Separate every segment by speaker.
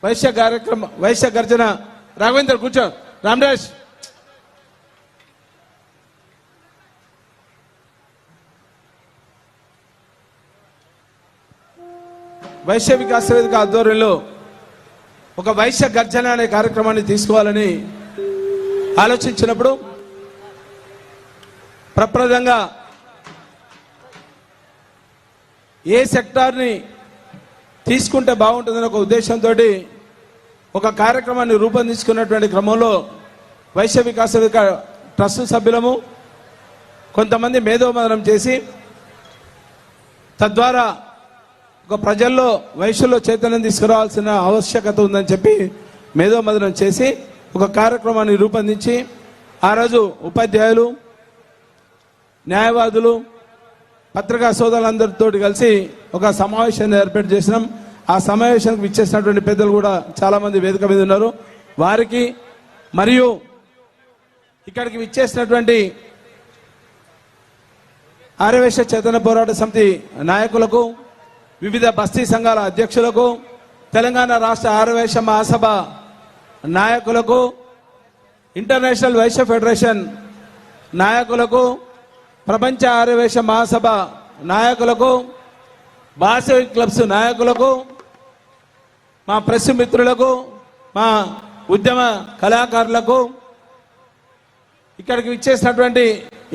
Speaker 1: వైశ్య గర్జన రాఘవేంద్ర కూర్చో, రామరాజ్ వైశ్య వికాస వేదిక ఆధ్వర్యంలో ఒక వైశ్య గర్జన అనే కార్యక్రమాన్ని తీసుకోవాలని ఆలోచించినప్పుడు ప్రప్రదంగా ఏ సెక్టార్ని తీసుకుంటే బాగుంటుందని ఒక ఉద్దేశంతో ఒక కార్యక్రమాన్ని రూపొందించుకున్నటువంటి క్రమంలో వైశ్య వికాస వేదిక ట్రస్ట్ సభ్యులము కొంతమంది మేధోమదనం చేసి తద్వారా ఒక ప్రజల్లో వైశ్యుల్లో చైతన్యం తీసుకురావాల్సిన ఆవశ్యకత ఉందని చెప్పి మేధోమదనం చేసి ఒక కార్యక్రమాన్ని రూపొందించి ఆ రోజు ఉపాధ్యాయులు, న్యాయవాదులు, పత్రికా సోదరులందరితో కలిసి ఒక సమావేశాన్ని ఏర్పాటు చేసినాం. ఆ సమావేశానికి విచ్చేసినటువంటి పెద్దలు కూడా చాలామంది వేదిక మీద ఉన్నారు. వారికి మరియు ఇక్కడికి విచ్చేసినటువంటి ఆర్యవైశ్య చైతన్య పోరాట సమితి నాయకులకు, వివిధ బస్తీ సంఘాల అధ్యక్షులకు, తెలంగాణ రాష్ట్ర ఆర్యవైశ్య మహాసభ నాయకులకు, ఇంటర్నేషనల్ వైశ్య ఫెడరేషన్ నాయకులకు, ప్రపంచ ఆర్యవైశ్య మహాసభ నాయకులకు, భాషా క్లబ్స్ నాయకులకు, మా ప్రెస్ మిత్రులకు, మా ఉద్యమ కళాకారులకు, ఇక్కడికి విచ్చేసినటువంటి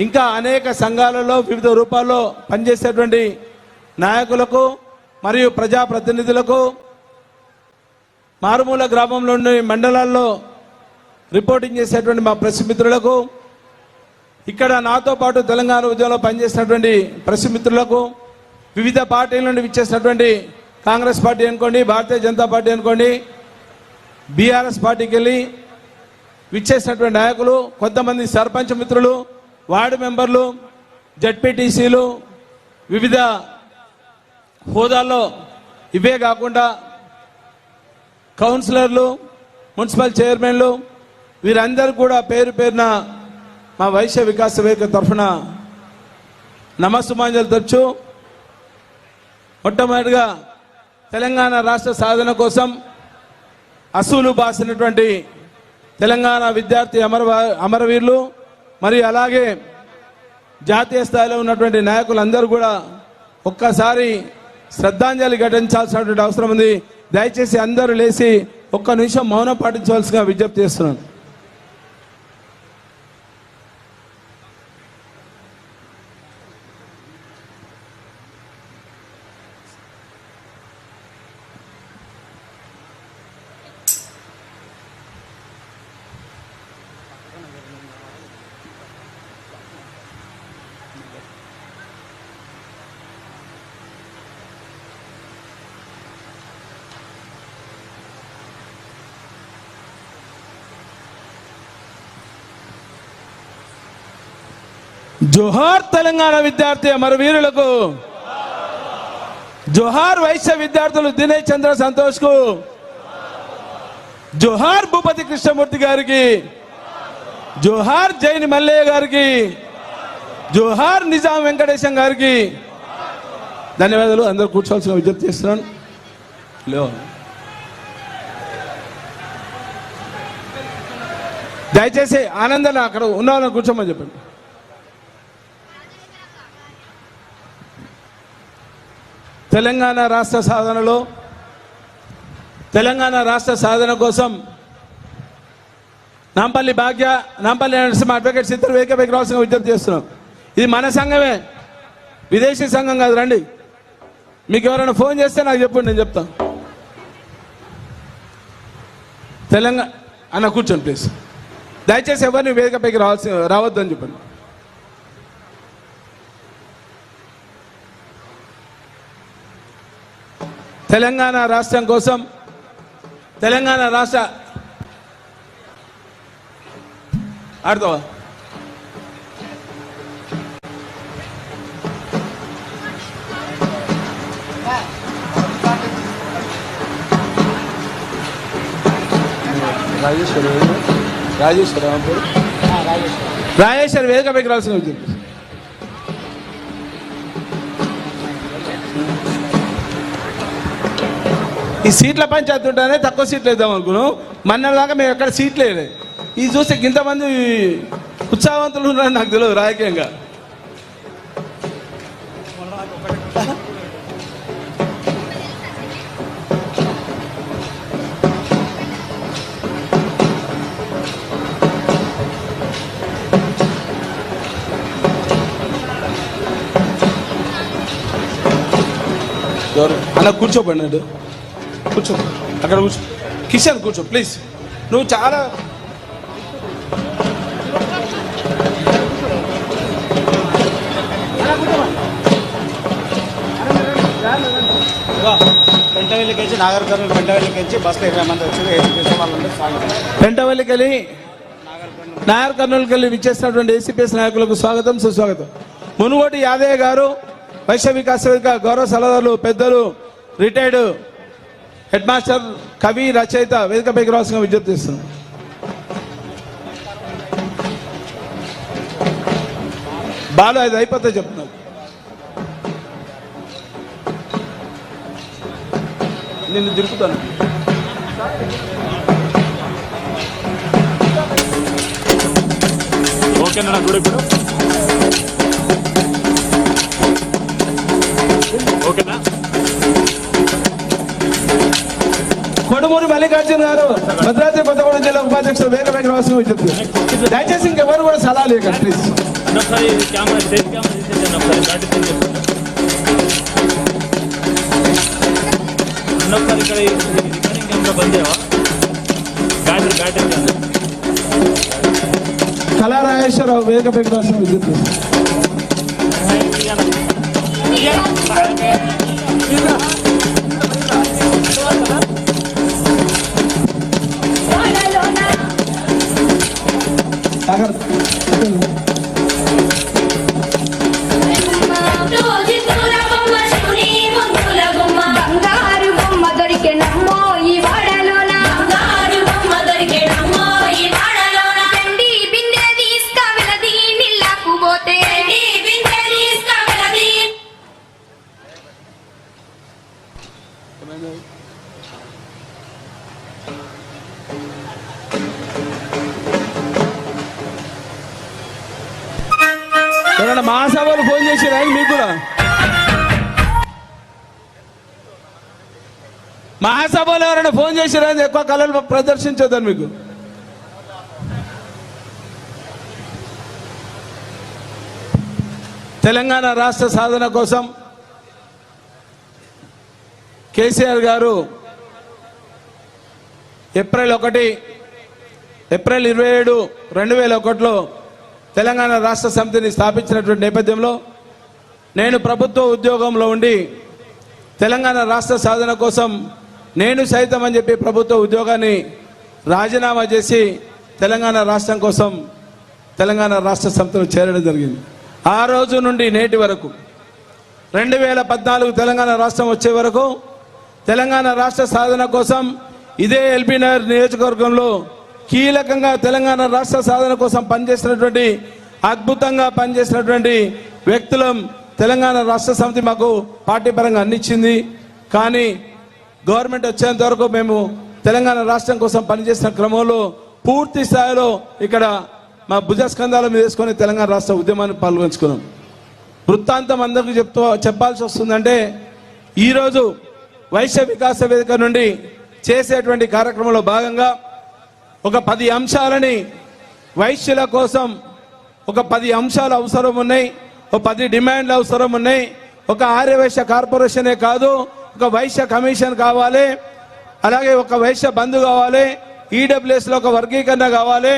Speaker 1: ఇంకా అనేక సంఘాలలో వివిధ రూపాల్లో పనిచేసేటువంటి నాయకులకు మరియు ప్రజాప్రతినిధులకు, మారుమూల గ్రామంలోని మండలాల్లో రిపోర్టింగ్ చేసేటువంటి మా ప్రెస్ మిత్రులకు, ఇక్కడ నాతో పాటు తెలంగాణ ఉద్యమంలో పనిచేసినటువంటి ప్రెస్ మిత్రులకు, వివిధ పార్టీల నుండి విచ్చేసినటువంటి కాంగ్రెస్ పార్టీ అనుకోండి, భారతీయ జనతా పార్టీ అనుకోండి, బీఆర్ఎస్ పార్టీకి వెళ్ళి విచ్చేసినటువంటి నాయకులు, కొంతమంది సర్పంచ్ మిత్రులు, వార్డు మెంబర్లు, జడ్పీటీసీలు, వివిధ హోదాల్లో, ఇవే కాకుండా కౌన్సిలర్లు, మున్సిపల్ చైర్మన్లు, వీరందరూ కూడా పేరు పేరున మా వైశ్య వికాస వేదిక తరఫున నమస్సుమాంజలు తెచ్చు. మొట్టమొదటిగా తెలంగాణ రాష్ట్ర సాధన కోసం అసూలు బాసినటువంటి తెలంగాణ విద్యార్థి అమరవీరులు మరియు అలాగే జాతీయ స్థాయిలో ఉన్నటువంటి నాయకులందరూ కూడా ఒక్కసారి శ్రద్ధాంజలి ఘటించాల్సినటువంటి అవసరం ఉంది. దయచేసి అందరూ లేచి ఒక్క నిమిషం మౌనం పాటించవలసిగా విజ్ఞప్తి చేస్తున్నాను. జోహార్ తెలంగాణ విద్యార్థి అమరవీరులకు, జోహార్ వైశ్య విద్యార్థులు దినేష్ చంద్ర సంతోష్ కు, జోహార్ భూపతి కృష్ణమూర్తి గారికి, జోహార్ జైని మల్లయ్య గారికి, జోహార్ నిజాం వెంకటేశం గారికి ధన్యవాదాలు. అందరూ కూర్చోవాల్సిన విజ్ఞప్తి చేస్తున్నాను. దయచేసి ఆనందాన్ని అక్కడ ఉన్న కూర్చోమని చెప్పండి. తెలంగాణ రాష్ట్ర సాధనలో, తెలంగాణ రాష్ట్ర సాధన కోసం నాంపల్లి నరసింహ అడ్వకేట్స్ ఇద్దరు వేదికపైకి రావాల్సిన విజ్ఞప్తి చేస్తున్నాం. ఇది మన సంఘమే, విదేశీ సంఘం కాదు. రండి, మీకు ఎవరైనా ఫోన్ చేస్తే నాకు చెప్పండి, నేను చెప్తాను. తెలంగాణ అన్న కూర్చోండి ప్లీజ్. దయచేసి ఎవరిని వేదికపైకి రావద్దని చెప్పండి. తెలంగాణ రాష్ట్రం కోసం, తెలంగాణ రాష్ట్ర అర్థం రాజేశ్వరి వేదికపైకి రావాల్సిన విజ్ఞప్తి. ఈ సీట్ల పంచాయతీ ఉంటేనే తక్కువ సీట్లు వేద్దాం అనుకున్నాం. మన్నలాగా మేము ఎక్కడ సీట్లు వేయలేదు. ఇది చూస్తే ఇంతమంది ఉత్సాహవంతులు ఉన్నారని నాకు తెలియదు రాజకీయంగా. అన్న కూర్చోపడినాడు, కూర్చో అక్కడ కూర్చో. కిషన్ కూర్చో ప్లీజ్. నువ్వు చాలా
Speaker 2: పెంటవెల్లికి నాగర్ కర్నూలు పెంటవెల్లికి బస్సులో 20 మంది వచ్చి
Speaker 1: పెంటవెల్లికెళ్ళి నాగర్ కర్నూలుకి వెళ్ళి విచ్చేసినటువంటి ఏసీపీఎస్ నాయకులకు స్వాగతం సుస్వాగతం. మునుగోటి యాదయ్య గారు వైశ్య వికాస వేదిక గౌరవ సలహాదారులు పెద్దలు రిటైర్డ్ హెడ్ మాస్టర్ కవి రచయిత వేదికపైకి రావాల్సిన విజ్ఞప్తి చేస్తున్నాం. బాలు అది అయిపోతే చెప్తున్నాను. నిన్ను దిరుపుతాను.
Speaker 3: ఓకేనా కూడా ఇప్పుడు ఓకేనా?
Speaker 1: కొడుమూరి మల్లికార్జున గారు భద్రాద్రి కొత్తగూడెం జిల్లా ఉపాధ్యక్షులు వేగవేగ రావాల్సిన విజ్ఞప్తి. దయచేసి ఇంకెవరు కూడా సలహా లేక ప్లీజ్.
Speaker 3: ఒకసారి కెమెరా తీసేసాను. ఒకసారి ఇక్కడ రికార్డింగ్ కెమెరా బంద్ చేయవా? బ్యాటరీ
Speaker 1: కళా రాజేశ్వరరావు వేగవేగ రావాల్సిన విజ్ఞప్తి. ఎవరైనా మహాసభలు ఫోన్ చేసిరా మీకు కూడా? మహాసభలో ఎవరైనా ఫోన్ చేసిరా? ఎక్కువ కళలు ప్రదర్శించొద్దని మీకు. తెలంగాణ రాష్ట్ర సాధన కోసం కేసీఆర్ గారు ఏప్రిల్ 27, 2001లో తెలంగాణ రాష్ట్ర సమితిని స్థాపించినటువంటి నేపథ్యంలో నేను ప్రభుత్వ ఉద్యోగంలో ఉండి తెలంగాణ రాష్ట్ర సాధన కోసం నేను సైతం అని చెప్పి ప్రభుత్వ ఉద్యోగాన్ని రాజీనామా చేసి తెలంగాణ రాష్ట్రం కోసం తెలంగాణ రాష్ట్ర సమితిలో చేరడం జరిగింది. ఆ రోజు నుండి నేటి వరకు 2014 తెలంగాణ రాష్ట్రం వచ్చే వరకు తెలంగాణ రాష్ట్ర సాధన కోసం ఇదే ఎల్బీ నగర్ నియోజకవర్గంలో కీలకంగా తెలంగాణ రాష్ట్ర సాధన కోసం పనిచేసినటువంటి అద్భుతంగా పనిచేసినటువంటి వ్యక్తులం తెలంగాణ రాష్ట్ర సమితి మాకు పార్టీ పరంగా అందించింది. కానీ గవర్నమెంట్ వచ్చేంత వరకు మేము తెలంగాణ రాష్ట్రం కోసం పనిచేసిన క్రమంలో పూర్తి స్థాయిలో ఇక్కడ మా భుజస్కంధాల మీద వేసుకొని తెలంగాణ రాష్ట్ర ఉద్యమాన్ని పాల్గొంచుకున్నాం. వృత్తాంతం అందరికీ చెప్పాల్సి వస్తుందంటే ఈరోజు వైశ్య వికాస వేదిక నుండి చేసేటువంటి కార్యక్రమంలో భాగంగా ఒక 10 అంశాలని వైశ్యుల కోసం ఒక 10 అంశాలు అవసరం ఉన్నాయి, ఒక 10 డిమాండ్లు అవసరం ఉన్నాయి. ఒక ఆర్యవైశ్య కార్పొరేషనే కాదు, ఒక వైశ్య కమిషన్ కావాలి, అలాగే ఒక వైశ్య బంధు కావాలి, ఈడబ్ల్యూఎస్లో ఒక వర్గీకరణ కావాలి,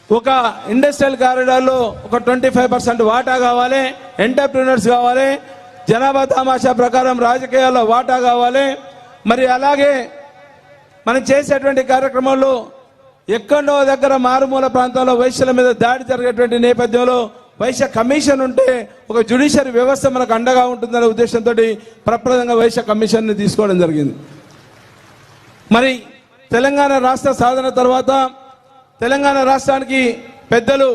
Speaker 1: ఒక ఇండస్ట్రియల్ కారిడార్లో ఒక 25% వాటా కావాలి, ఎంటర్ప్రినర్స్ కావాలి, జనాభా తమాషా ప్రకారం రాజకీయాల్లో వాటా కావాలి. మరి అలాగే మనం చేసేటువంటి కార్యక్రమంలో ఎక్కడో దగ్గర మారుమూల ప్రాంతాల్లో వైశ్యుల మీద దాడి జరిగేటువంటి నేపథ్యంలో వైశ్య కమిషన్ ఉంటే ఒక జ్యుడిషియరీ వ్యవస్థ మనకు అండగా ఉంటుందనే ఉద్దేశంతో ప్రప్రదంగా వైశ్య కమిషన్ని తీసుకోవడం జరిగింది. మరి తెలంగాణ రాష్ట్ర సాధన తర్వాత తెలంగాణ రాష్ట్రానికి పెద్దలు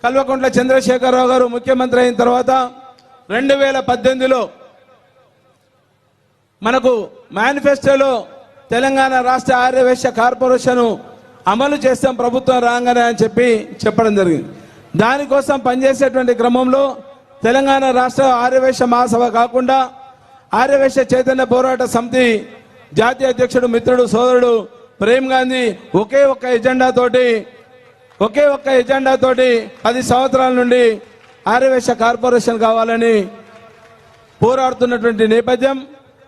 Speaker 1: కల్వకుంట్ల చంద్రశేఖరరావు గారు ముఖ్యమంత్రి అయిన తర్వాత 2018లో మనకు మేనిఫెస్టోలో తెలంగాణ రాష్ట్ర ఆర్యవైశ్య కార్పొరేషన్ అమలు చేస్తాం ప్రభుత్వం రాగానే అని చెప్పడం జరిగింది. దానికోసం పనిచేసేటువంటి క్రమంలో తెలంగాణ రాష్ట్ర ఆర్యవైశ్య మహాసభ కాకుండా ఆర్యవైశ్య చైతన్య పోరాట సమితి జాతీయ అధ్యక్షుడు మిత్రుడు సోదరుడు ప్రేమ్ గాంధీ ఒకే ఒక్క ఎజెండా తోటి 10 సంవత్సరాల నుండి ఆర్యవైశ్య కార్పొరేషన్ కావాలని పోరాడుతున్నటువంటి నేపథ్యం.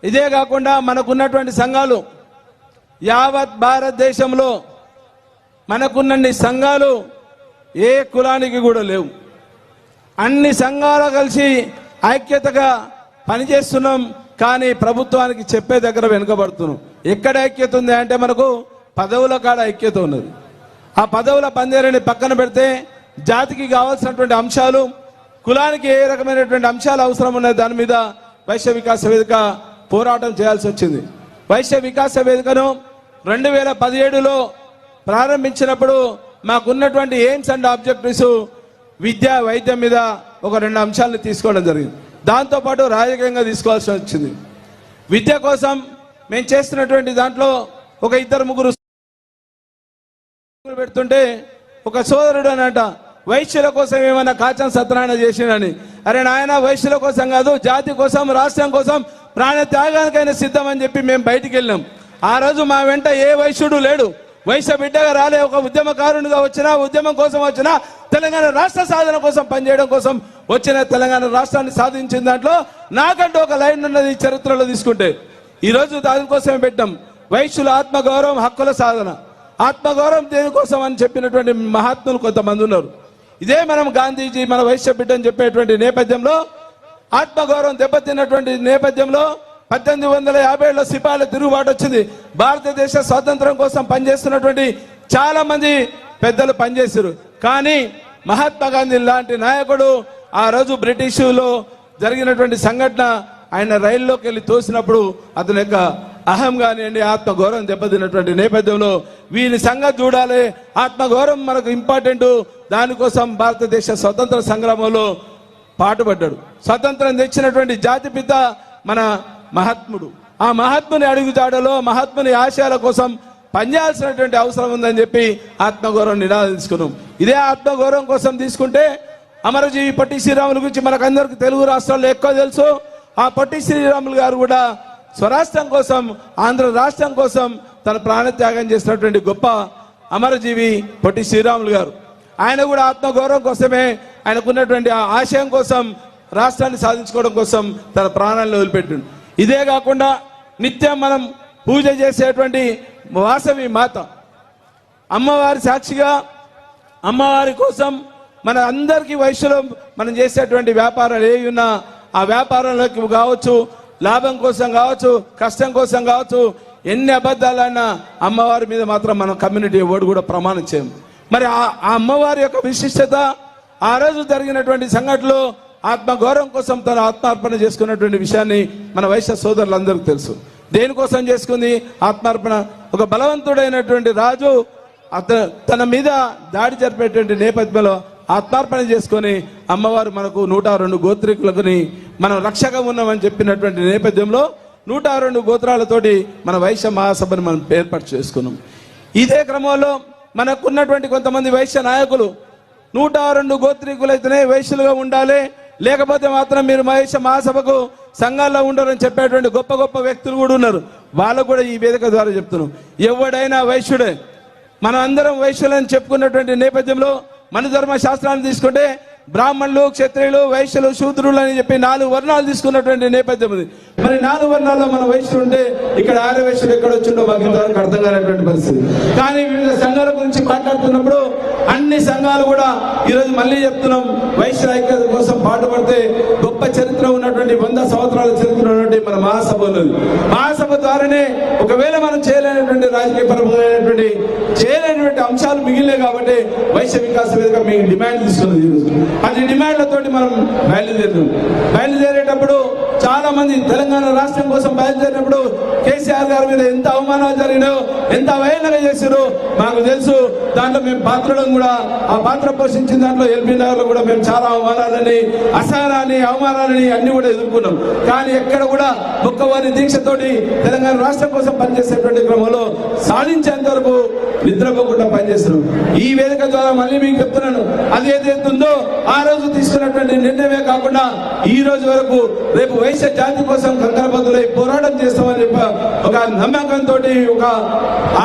Speaker 1: ఇదే కాకుండా మనకున్నటువంటి సంఘాలు యావత్ భారతదేశంలో మనకున్నన్ని సంఘాలు ఏ కులానికి కూడా లేవు. అన్ని సంఘాలు కలిసి ఐక్యతగా పనిచేస్తున్నాం, కానీ ప్రభుత్వానికి చెప్పే దగ్గర వెనుకబడుతున్నాం. ఎక్కడ ఐక్యత ఉంది అంటే మనకు పదవుల కాడ ఐక్యత ఉన్నది. ఆ పదవుల పందేరిని పక్కన పెడితే జాతికి కావాల్సినటువంటి అంశాలు, కులానికి ఏ రకమైనటువంటి అంశాలు అవసరం ఉన్నాయి దాని మీద వైశ్య వికాస వేదిక పోరాటం చేయాల్సి వచ్చింది. వైశ్య వికాస వేదికను 2017లో ప్రారంభించినప్పుడు మాకున్నటువంటి ఎయిమ్స్ అండ్ ఆబ్జెక్టివ్స్ విద్య వైద్యం మీద ఒక 2 అంశాలను తీసుకోవడం జరిగింది. దాంతోపాటు రాజకీయంగా తీసుకోవాల్సి వచ్చింది. విద్య కోసం మేము చేస్తున్నటువంటి దాంట్లో ఒక 2-3 పెడుతుంటే ఒక సోదరుడు అన్నట వైశ్యుల కోసం ఏమైనా కాచం సత్యనారాయణ చేసినని. అరే నాయన, వైశ్యుల కోసం కాదు, జాతి కోసం, రాష్ట్రం కోసం ప్రాణ త్యాగానికైనా సిద్ధం అని చెప్పి మేము బయటికి వెళ్ళాం. ఆ రోజు మా వెంట ఏ వైశ్యుడు లేడు. వైశ్య బిడ్డగా రాలే, ఒక ఉద్యమకారునిగా వచ్చినా, ఉద్యమం కోసం వచ్చినా, తెలంగాణ రాష్ట్ర సాధన కోసం పనిచేయడం కోసం వచ్చిన తెలంగాణ రాష్ట్రాన్ని సాధించిన దాంట్లో నాకంటూ ఒక లైన్ ఉన్నది చరిత్రలో తీసుకుంటే. ఈరోజు దానికోసమే పెట్టాం వైశ్యుల ఆత్మగౌరవం, హక్కుల సాధన. ఆత్మగౌరవం దేనికోసం అని చెప్పినటువంటి మహాత్ములు కొంతమంది ఉన్నారు. ఇదే మనం గాంధీజీ మన వైశ్య బిడ్డని చెప్పేటువంటి నేపథ్యంలో, ఆత్మగౌరవం దెబ్బతిన్నటువంటి నేపథ్యంలో 1857లో సిపాయిల తిరుగుబాటు వచ్చింది. భారతదేశ స్వాతంత్రం కోసం పనిచేస్తున్నటువంటి చాలా మంది పెద్దలు పనిచేశారు. కానీ మహాత్మా గాంధీ లాంటి నాయకుడు ఆ రోజు బ్రిటిషులో జరిగినటువంటి సంఘటన, ఆయన రైల్లోకి వెళ్ళి తోసినప్పుడు అతని యొక్క అహం కానివ్వండి, ఆత్మగౌరవం దెబ్బతిన్నటువంటి నేపథ్యంలో వీని సంగతి చూడాలి, ఆత్మగౌరవం మనకు ఇంపార్టెంట్, దానికోసం భారతదేశ స్వతంత్ర సంగ్రామంలో పాటుపడ్డాడు. స్వతంత్రం తెచ్చినటువంటి జాతిపిత మన మహాత్ముడు. ఆ మహాత్ముని అడుగుజాడలో, మహాత్ముని ఆశయాల కోసం పనిచేయాల్సినటువంటి అవసరం ఉందని చెప్పి ఆత్మగౌరవం నినాదం తీసుకున్నాం. ఇదే ఆత్మగౌరవం కోసం తీసుకుంటే అమరజీవి పొట్టి శ్రీరాములు గురించి మనకందరికి తెలుగు రాష్ట్రాల్లో ఎక్కువ తెలుసు. ఆ పొట్టి శ్రీరాములు గారు కూడా స్వరాష్ట్రం కోసం, ఆంధ్ర రాష్ట్రం కోసం తన ప్రాణత్యాగం చేసినటువంటి గొప్ప అమరజీవి పొట్టి శ్రీరాములు గారు. ఆయన కూడా ఆత్మగౌరవం కోసమే, ఆయనకున్నటువంటి ఆ ఆశయం కోసం, రాష్ట్రాన్ని సాధించుకోవడం కోసం తన ప్రాణాలను వదిలిపెట్టిండు. ఇదే కాకుండా నిత్యం మనం పూజ చేసేటువంటి వాసవి మాత అమ్మవారి సాక్షిగా, అమ్మవారి కోసం మన అందరికీ వయసులో మనం చేసేటువంటి వ్యాపారాలు ఏవి ఉన్నా ఆ వ్యాపారంలోకి కావచ్చు, లాభం కోసం కావచ్చు, కష్టం కోసం కావచ్చు, ఎన్ని అబద్ధాలన్నా అమ్మవారి మీద మాత్రం మనం కమ్యూనిటీ ఎవరు కూడా ప్రమాణం చేయం. మరి ఆ అమ్మవారి యొక్క విశిష్టత, ఆ రోజు జరిగినటువంటి సంఘటనలో ఆత్మగౌరవం కోసం తన ఆత్మార్పణ చేసుకున్నటువంటి విషయాన్ని మన వైశ్య సోదరులందరికీ తెలుసు. దేనికోసం చేసుకుంది ఆత్మార్పణ? ఒక బలవంతుడైనటువంటి రాజు తన మీద దాడి జరిపేటువంటి నేపథ్యంలో ఆత్మార్పణ చేసుకొని అమ్మవారు మనకు 102 గోత్రికులని మనం రక్షగా ఉన్నామని చెప్పినటువంటి నేపథ్యంలో 102 గోత్రాలతోటి మన వైశ్య మహాసభను మనం ఏర్పాటు చేసుకున్నాం. ఇదే క్రమంలో మనకున్నటువంటి కొంతమంది వైశ్య నాయకులు 102 గోత్రికులైతేనే వైశ్యులుగా ఉండాలి, లేకపోతే మాత్రం మీరు వైశ్య మహాసభకు సంఘాల్లో ఉండరని చెప్పేటువంటి గొప్ప గొప్ప వ్యక్తులు కూడా ఉన్నారు. వాళ్ళకు కూడా ఈ వేదిక ద్వారా చెప్తున్నాం, ఎవడైనా వైశ్యుడే. మనం అందరం వైశ్యులని చెప్పుకున్నటువంటి నేపథ్యంలో మన ధర్మ శాస్త్రాన్ని తీసుకుంటే బ్రాహ్మణులు, క్షత్రియులు, వైశ్యులు, శూద్రులు అని చెప్పి 4 వర్ణాలు తీసుకున్నటువంటి నేపథ్యం ఉంది. మరి 4 వర్ణాల్లో మన వైశ్యులు ఉంటే ఇక్కడ ఆర్య వైశ్యులు ఎక్కడ వచ్చిండో మాకు ఇంతవరకు అర్థం కానటువంటి పరిస్థితి. కానీ వివిధ సంఘాల గురించి మాట్లాడుతున్నప్పుడు అన్ని సంఘాలు కూడా ఈరోజు మళ్ళీ చెప్తున్నాం, వైశ్య ఐక్యత కోసం పాటుపడితే గొప్ప చరిత్ర ఉన్నటువంటి 100 సంవత్సరాల చరిత్ర ఉన్నటువంటి మన మహాసభ ఉన్నది. మహాసభ ద్వారానే ఒకవేళ మనం చేయలేని రకాలైనటువంటి రాజకీయ పరమైనటువంటి చేయలేనటువంటి అంశాలు మిగిలినాయి కాబట్టి వైశ్య వికాస వేదిక మేము డిమాండ్ తీసుకున్నది ఈరోజు. 10 డిమాండ్లతోటి మనం బయలుదేరేటప్పుడు చాలా మంది తెలంగాణ రాష్ట్రం కోసం బయలుదేరినప్పుడు కేసీఆర్ గారి మీద ఎంత అవమానాలు జరిగినాయో, ఎంత అవహేళన చేశారో మాకు తెలుసు. దాంట్లో మేము పాత్రలను కూడా ఆ పాత్ర పోషించిన దాంట్లో ఎల్బీ నగర్ లో కూడా మేము చాలా అవమానాలని, అసహనాన్ని, అవమానాలని అన్ని కూడా ఎదుర్కొన్నాం. కానీ ఎక్కడ కూడా ఒక్కవారి దీక్షతోటి తెలంగాణ రాష్ట్రం కోసం పనిచేసేటువంటి క్రమంలో సాధించేంత వరకు నిద్రపోకుండా పనిచేస్తున్నాం. ఈ వేదిక ద్వారా మళ్ళీ మీకు చెప్తున్నాను, అది ఏదైతే ఉందో ఆ రోజు తీసుకున్నటువంటి నిర్ణయమే కాకుండా ఈ రోజు వరకు రేపు వైశ్య జాతి కోసం కంకరబద్దులై పోరాటం చేస్తామని ఒక నమ్మకంతో, ఒక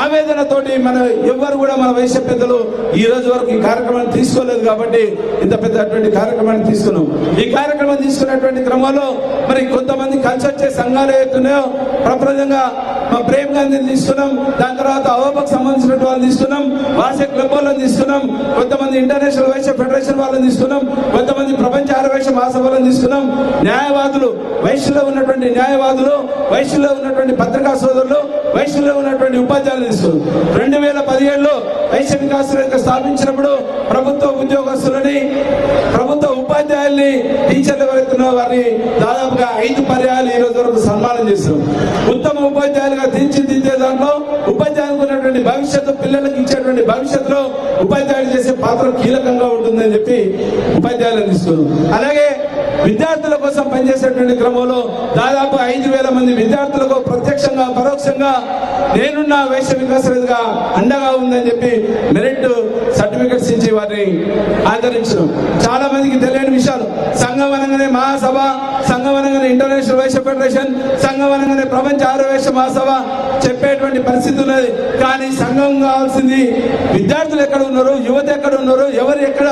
Speaker 1: ఆవేదనతోటి మన ఎవ్వరు కూడా మన వైశ్య పెద్దలు ఈ రోజు వరకు ఈ కార్యక్రమాన్ని తీసుకోలేదు కాబట్టి ఇంత పెద్దటువంటి కార్యక్రమాన్ని తీసుకున్నాం. ఈ కార్యక్రమం తీసుకున్నటువంటి క్రమంలో మరి కొంతమంది కలిసి వచ్చే సంఘాలు ఏతున్నాయో ప్రప్రదంగా మా ప్రేమ్ గాంధీని తీసుకున్నాం, దాని తర్వాత అవోబకు సంబంధించినటువంటి వాళ్ళని తీసుకున్నాం, వాసే క్లబ్ వాళ్ళని తీసుకున్నాం, కొంతమంది ఇంటర్నేషనల్ వైశ్య ఫెడరేషన్ వాళ్ళని తీసుకున్నాం, కొంతమంది ప్రపంచ ఆర్యవైశ్య మహాసభలను తీసుకున్నాం, న్యాయవాదులు, వైశ్యులో ఉన్నటువంటి న్యాయవాదులు, వైశ్యులో ఉన్నటువంటి పత్రికా సోదరులు, వైశ్యులో ఉన్నటువంటి ఉపాధ్యాయులు తీసుకున్నాం. 2017లో వైశ్య వికాస వేదిక స్థాపించినప్పుడు ప్రభుత్వ ఉద్యోగస్తులని, ప్రభుత్వ ఉపాధ్యాయుల్ని, టీచర్లు ఎవరైతున్న వారిని దాదాపుగా 5 పర్యాయాలు ఈ రోజు వరకు సన్మానం చేస్తున్నాం. ఉత్తమ ఉపాధ్యాయులుగా తీర్చిదిద్దే దాంట్లో ఉపాధ్యాయులకు ఉన్నటువంటి భవిష్యత్తు, పిల్లలకు ఇచ్చేటువంటి భవిష్యత్తులో ఉపాధ్యాయులు చేసే పాత్ర కీలకంగా ఉంటుందని చెప్పి ఉపాధ్యాయులను తీసుకున్నాం. అలాగే విద్యార్థుల కోసం పనిచేసేటువంటి క్రమంలో దాదాపు 5,000 మంది విద్యార్థులకు ప్రత్యక్షంగా పరోక్షంగా నేనున్న వైశ్య వికాస వేదిక అండగా ఉందని చెప్పి మెరిట్ సర్టిఫికెట్స్ ఇచ్చి వారిని ఆదరించడం. చాలా మందికి తెలియని విషయాలు, సంఘం అనగానే మహాసభ, సంఘం అనగానే ఇంటర్నేషనల్ వైశ్య ఫెడరేషన్, సంఘం అనగానే ప్రపంచ ఆర్యవైశ్య మహాసభ చెప్పేటువంటి పరిస్థితి ఉన్నది. కానీ సంఘం కావాల్సింది విద్యార్థులు ఎక్కడ ఉన్నారు, యువత ఎక్కడ ఉన్నారు, ఎవరు ఎక్కడ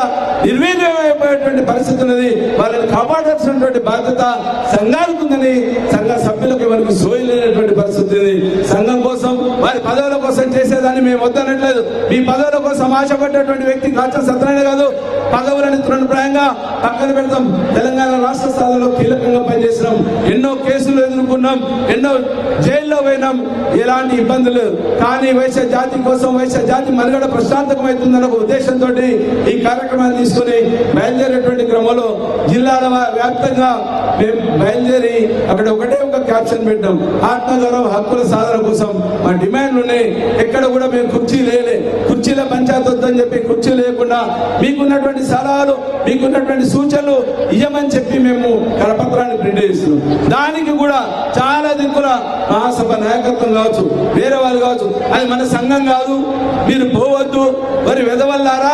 Speaker 1: నిర్వీర్యమైపోయేటువంటి పరిస్థితి ఉన్నది. వాళ్ళని కాపాడాల్సినటువంటి బాధ్యత సంఘానికి ఉందని సంఘ సభ్యులకు ఎవరికి సోయలేనటువంటి పరిస్థితి ఉంది. సంఘం కోసం, వారి పదవుల కోసం చేసేదాన్ని మేము వద్దనట్లేదు. మీ పదవుల కోసం ఆశపడ్డటువంటి వ్యక్తి కాచం సత్యనారాయణ కాదు. పదవులని తృణప్రాయంగా పక్కన పెడతాం. తెలంగాణ రాష్ట్ర స్థాయిలో కీలకంగా పనిచేసినాం, ఎన్నో కేసులు ఎదుర్కొన్నాం, ఎన్నో జైల్లో పోయినాం, ఎలాంటి ఇబ్బందులు. కానీ వైశ్య జాతి కోసం, వైశ్య జాతి మనుగడ ప్రశాంతకమవుతుందన్న ఒక ఉద్దేశంతో ఈ కార్యక్రమాన్ని తీసుకుని బయలుదేరేటువంటి క్రమంలో జిల్లాల వ్యాప్తంగా మేము బయలుదేరి అక్కడ ఒకటే ఒక క్యాప్షన్ పెట్టాం, ఆత్మగౌరవ హక్కుల సాధన కోసం మా డిమాండ్లు ఉన్నాయి. ఎక్కడ కూడా మేము కుర్చీల పంచాయతీ వద్దని చెప్పి కుర్చీ లేకుండా మీకున్నటువంటి సలహాలు, మీకున్నటువంటి సూచనలు ఇవ్వమని చెప్పి మేము కరపత్రాన్ని ప్రింట్ చేస్తున్నాం. దానికి కూడా చాలా దిక్కుల మహాసభ నాయకత్వం కావచ్చు, వేరే వాళ్ళు కావచ్చు, అది మన సంఘం కాదు, మీరు పోవద్దు, మరి వెదవల్లారా,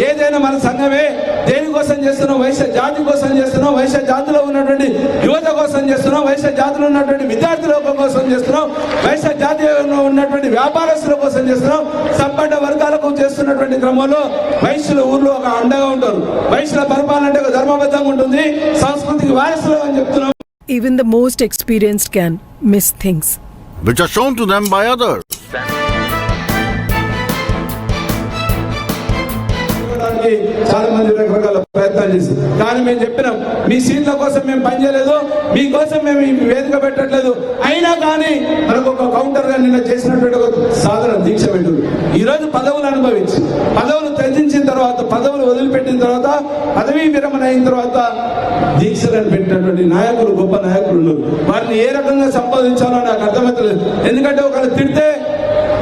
Speaker 1: ఏదైనా మన సంఘమే. దేనికోసం చేస్తున్నాం? వైశ్య జాతి కోసం చేస్తున్నాం, వైశ్య జాతిలో ఉన్నటువంటి యువత కోసం చేస్తున్నాం, వైశ్య జాతిలో ఉన్నటువంటి విద్యార్థుల కోసం చేస్తున్నాం, వైశ్య జాతిలో ఉన్నటువంటి వ్యాపారస్తుల కోసం చేస్తున్నాం, సంపన్న వర్గాలకు చేస్తున్నటువంటి క్రమంలో వైశ్యుల ఊర్లో ఒక అండగా ఉంటారు. వైశ్యుల పరిపాలన అంటే ఒక ధర్మబద్ధంగా ఉంటుంది, సంస్కృతికి వారసులు అని చెప్తున్నాం.
Speaker 4: Even the most experienced can miss things
Speaker 5: which are shown to them by others.
Speaker 1: చాలా మంది రకరకాల ప్రయత్నాలు చేస్తారు. కానీ మేము చెప్పినాం, మీ సీట్ల కోసం మేము పనిచేయలేదు, మీకోసం మేము ఈ వేదిక పెట్టట్లేదు. అయినా కానీ మనకు ఒక కౌంటర్ గా నిన్న చేసినటువంటి ఒక సాధన దీక్ష పెట్టు. ఈ రోజు పదవులు అనుభవించి, పదవులు త్యజించిన తర్వాత, పదవులు వదిలిపెట్టిన తర్వాత, పదవీ విరమణ అయిన తర్వాత దీక్షలను పెట్టినటువంటి నాయకులు, గొప్ప నాయకులు ఉన్నారు. వారిని ఏ రకంగా సంపాదించాలో నాకు అర్థమవుతలేదు. ఎందుకంటే ఒకళ్ళు తిడితే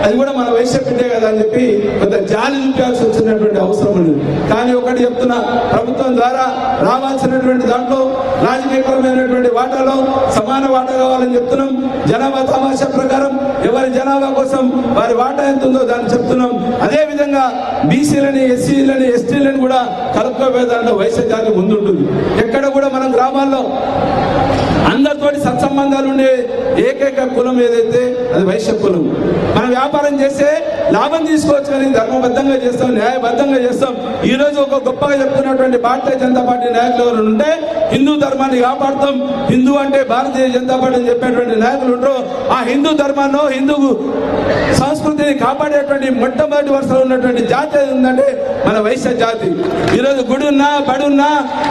Speaker 1: అది కూడా మన వైశ్య బిడ్డే కదా అని చెప్పి కొంత జాలి చూపాల్సి వచ్చినటువంటి అవసరం ఉంది. కానీ ఒకటి చెప్తున్నా, ప్రభుత్వం ద్వారా రావాల్సినటువంటి దాంట్లో రాజకీయపరమైనటువంటి వాటాలో సమాన వాటా కావాలని చెప్తున్నాం. జనాభా తమాషా ప్రకారం ఎవరి జనాభా కోసం వారి వాటా ఎంత ఉందో దాన్ని చెప్తున్నాం. అదే విధంగా బీసీలని, ఎస్సీలని, ఎస్టీలని కూడా కలుపుకోబోయే దాంట్లో వైశ్య జాతి ముందుంటుంది. ఎక్కడ కూడా మనం గ్రామాల్లో అందరితోటి సత్సంబంధాలు ఉండే ఏకైక కులం ఏదైతే అది వైశ్య కులం. మనం వ్యాపారం చేస్తే లాభం తీసుకోవచ్చు కానీ ధర్మబద్ధంగా చేస్తాం, న్యాయబద్ధంగా చేస్తాం. ఈ రోజు ఒక గొప్పగా చెప్తున్నటువంటి భారతీయ జనతా పార్టీ నాయకులు ఎవరు ఉంటే హిందూ ధర్మాన్ని కాపాడుతాం, హిందూ అంటే భారతీయ జనతా పార్టీ అని చెప్పేటువంటి నాయకులు ఉంటారు. ఆ హిందూ ధర్మాన్ని, హిందూ సంస్కృతిని కాపాడేటువంటి మొట్టమొదటి వరుసలో ఉన్నటువంటి జాతి ఏది ఉందంటే మన వైశ్య జాతి. ఈరోజు గుడి ఉన్నా, బడి ఉన్నా,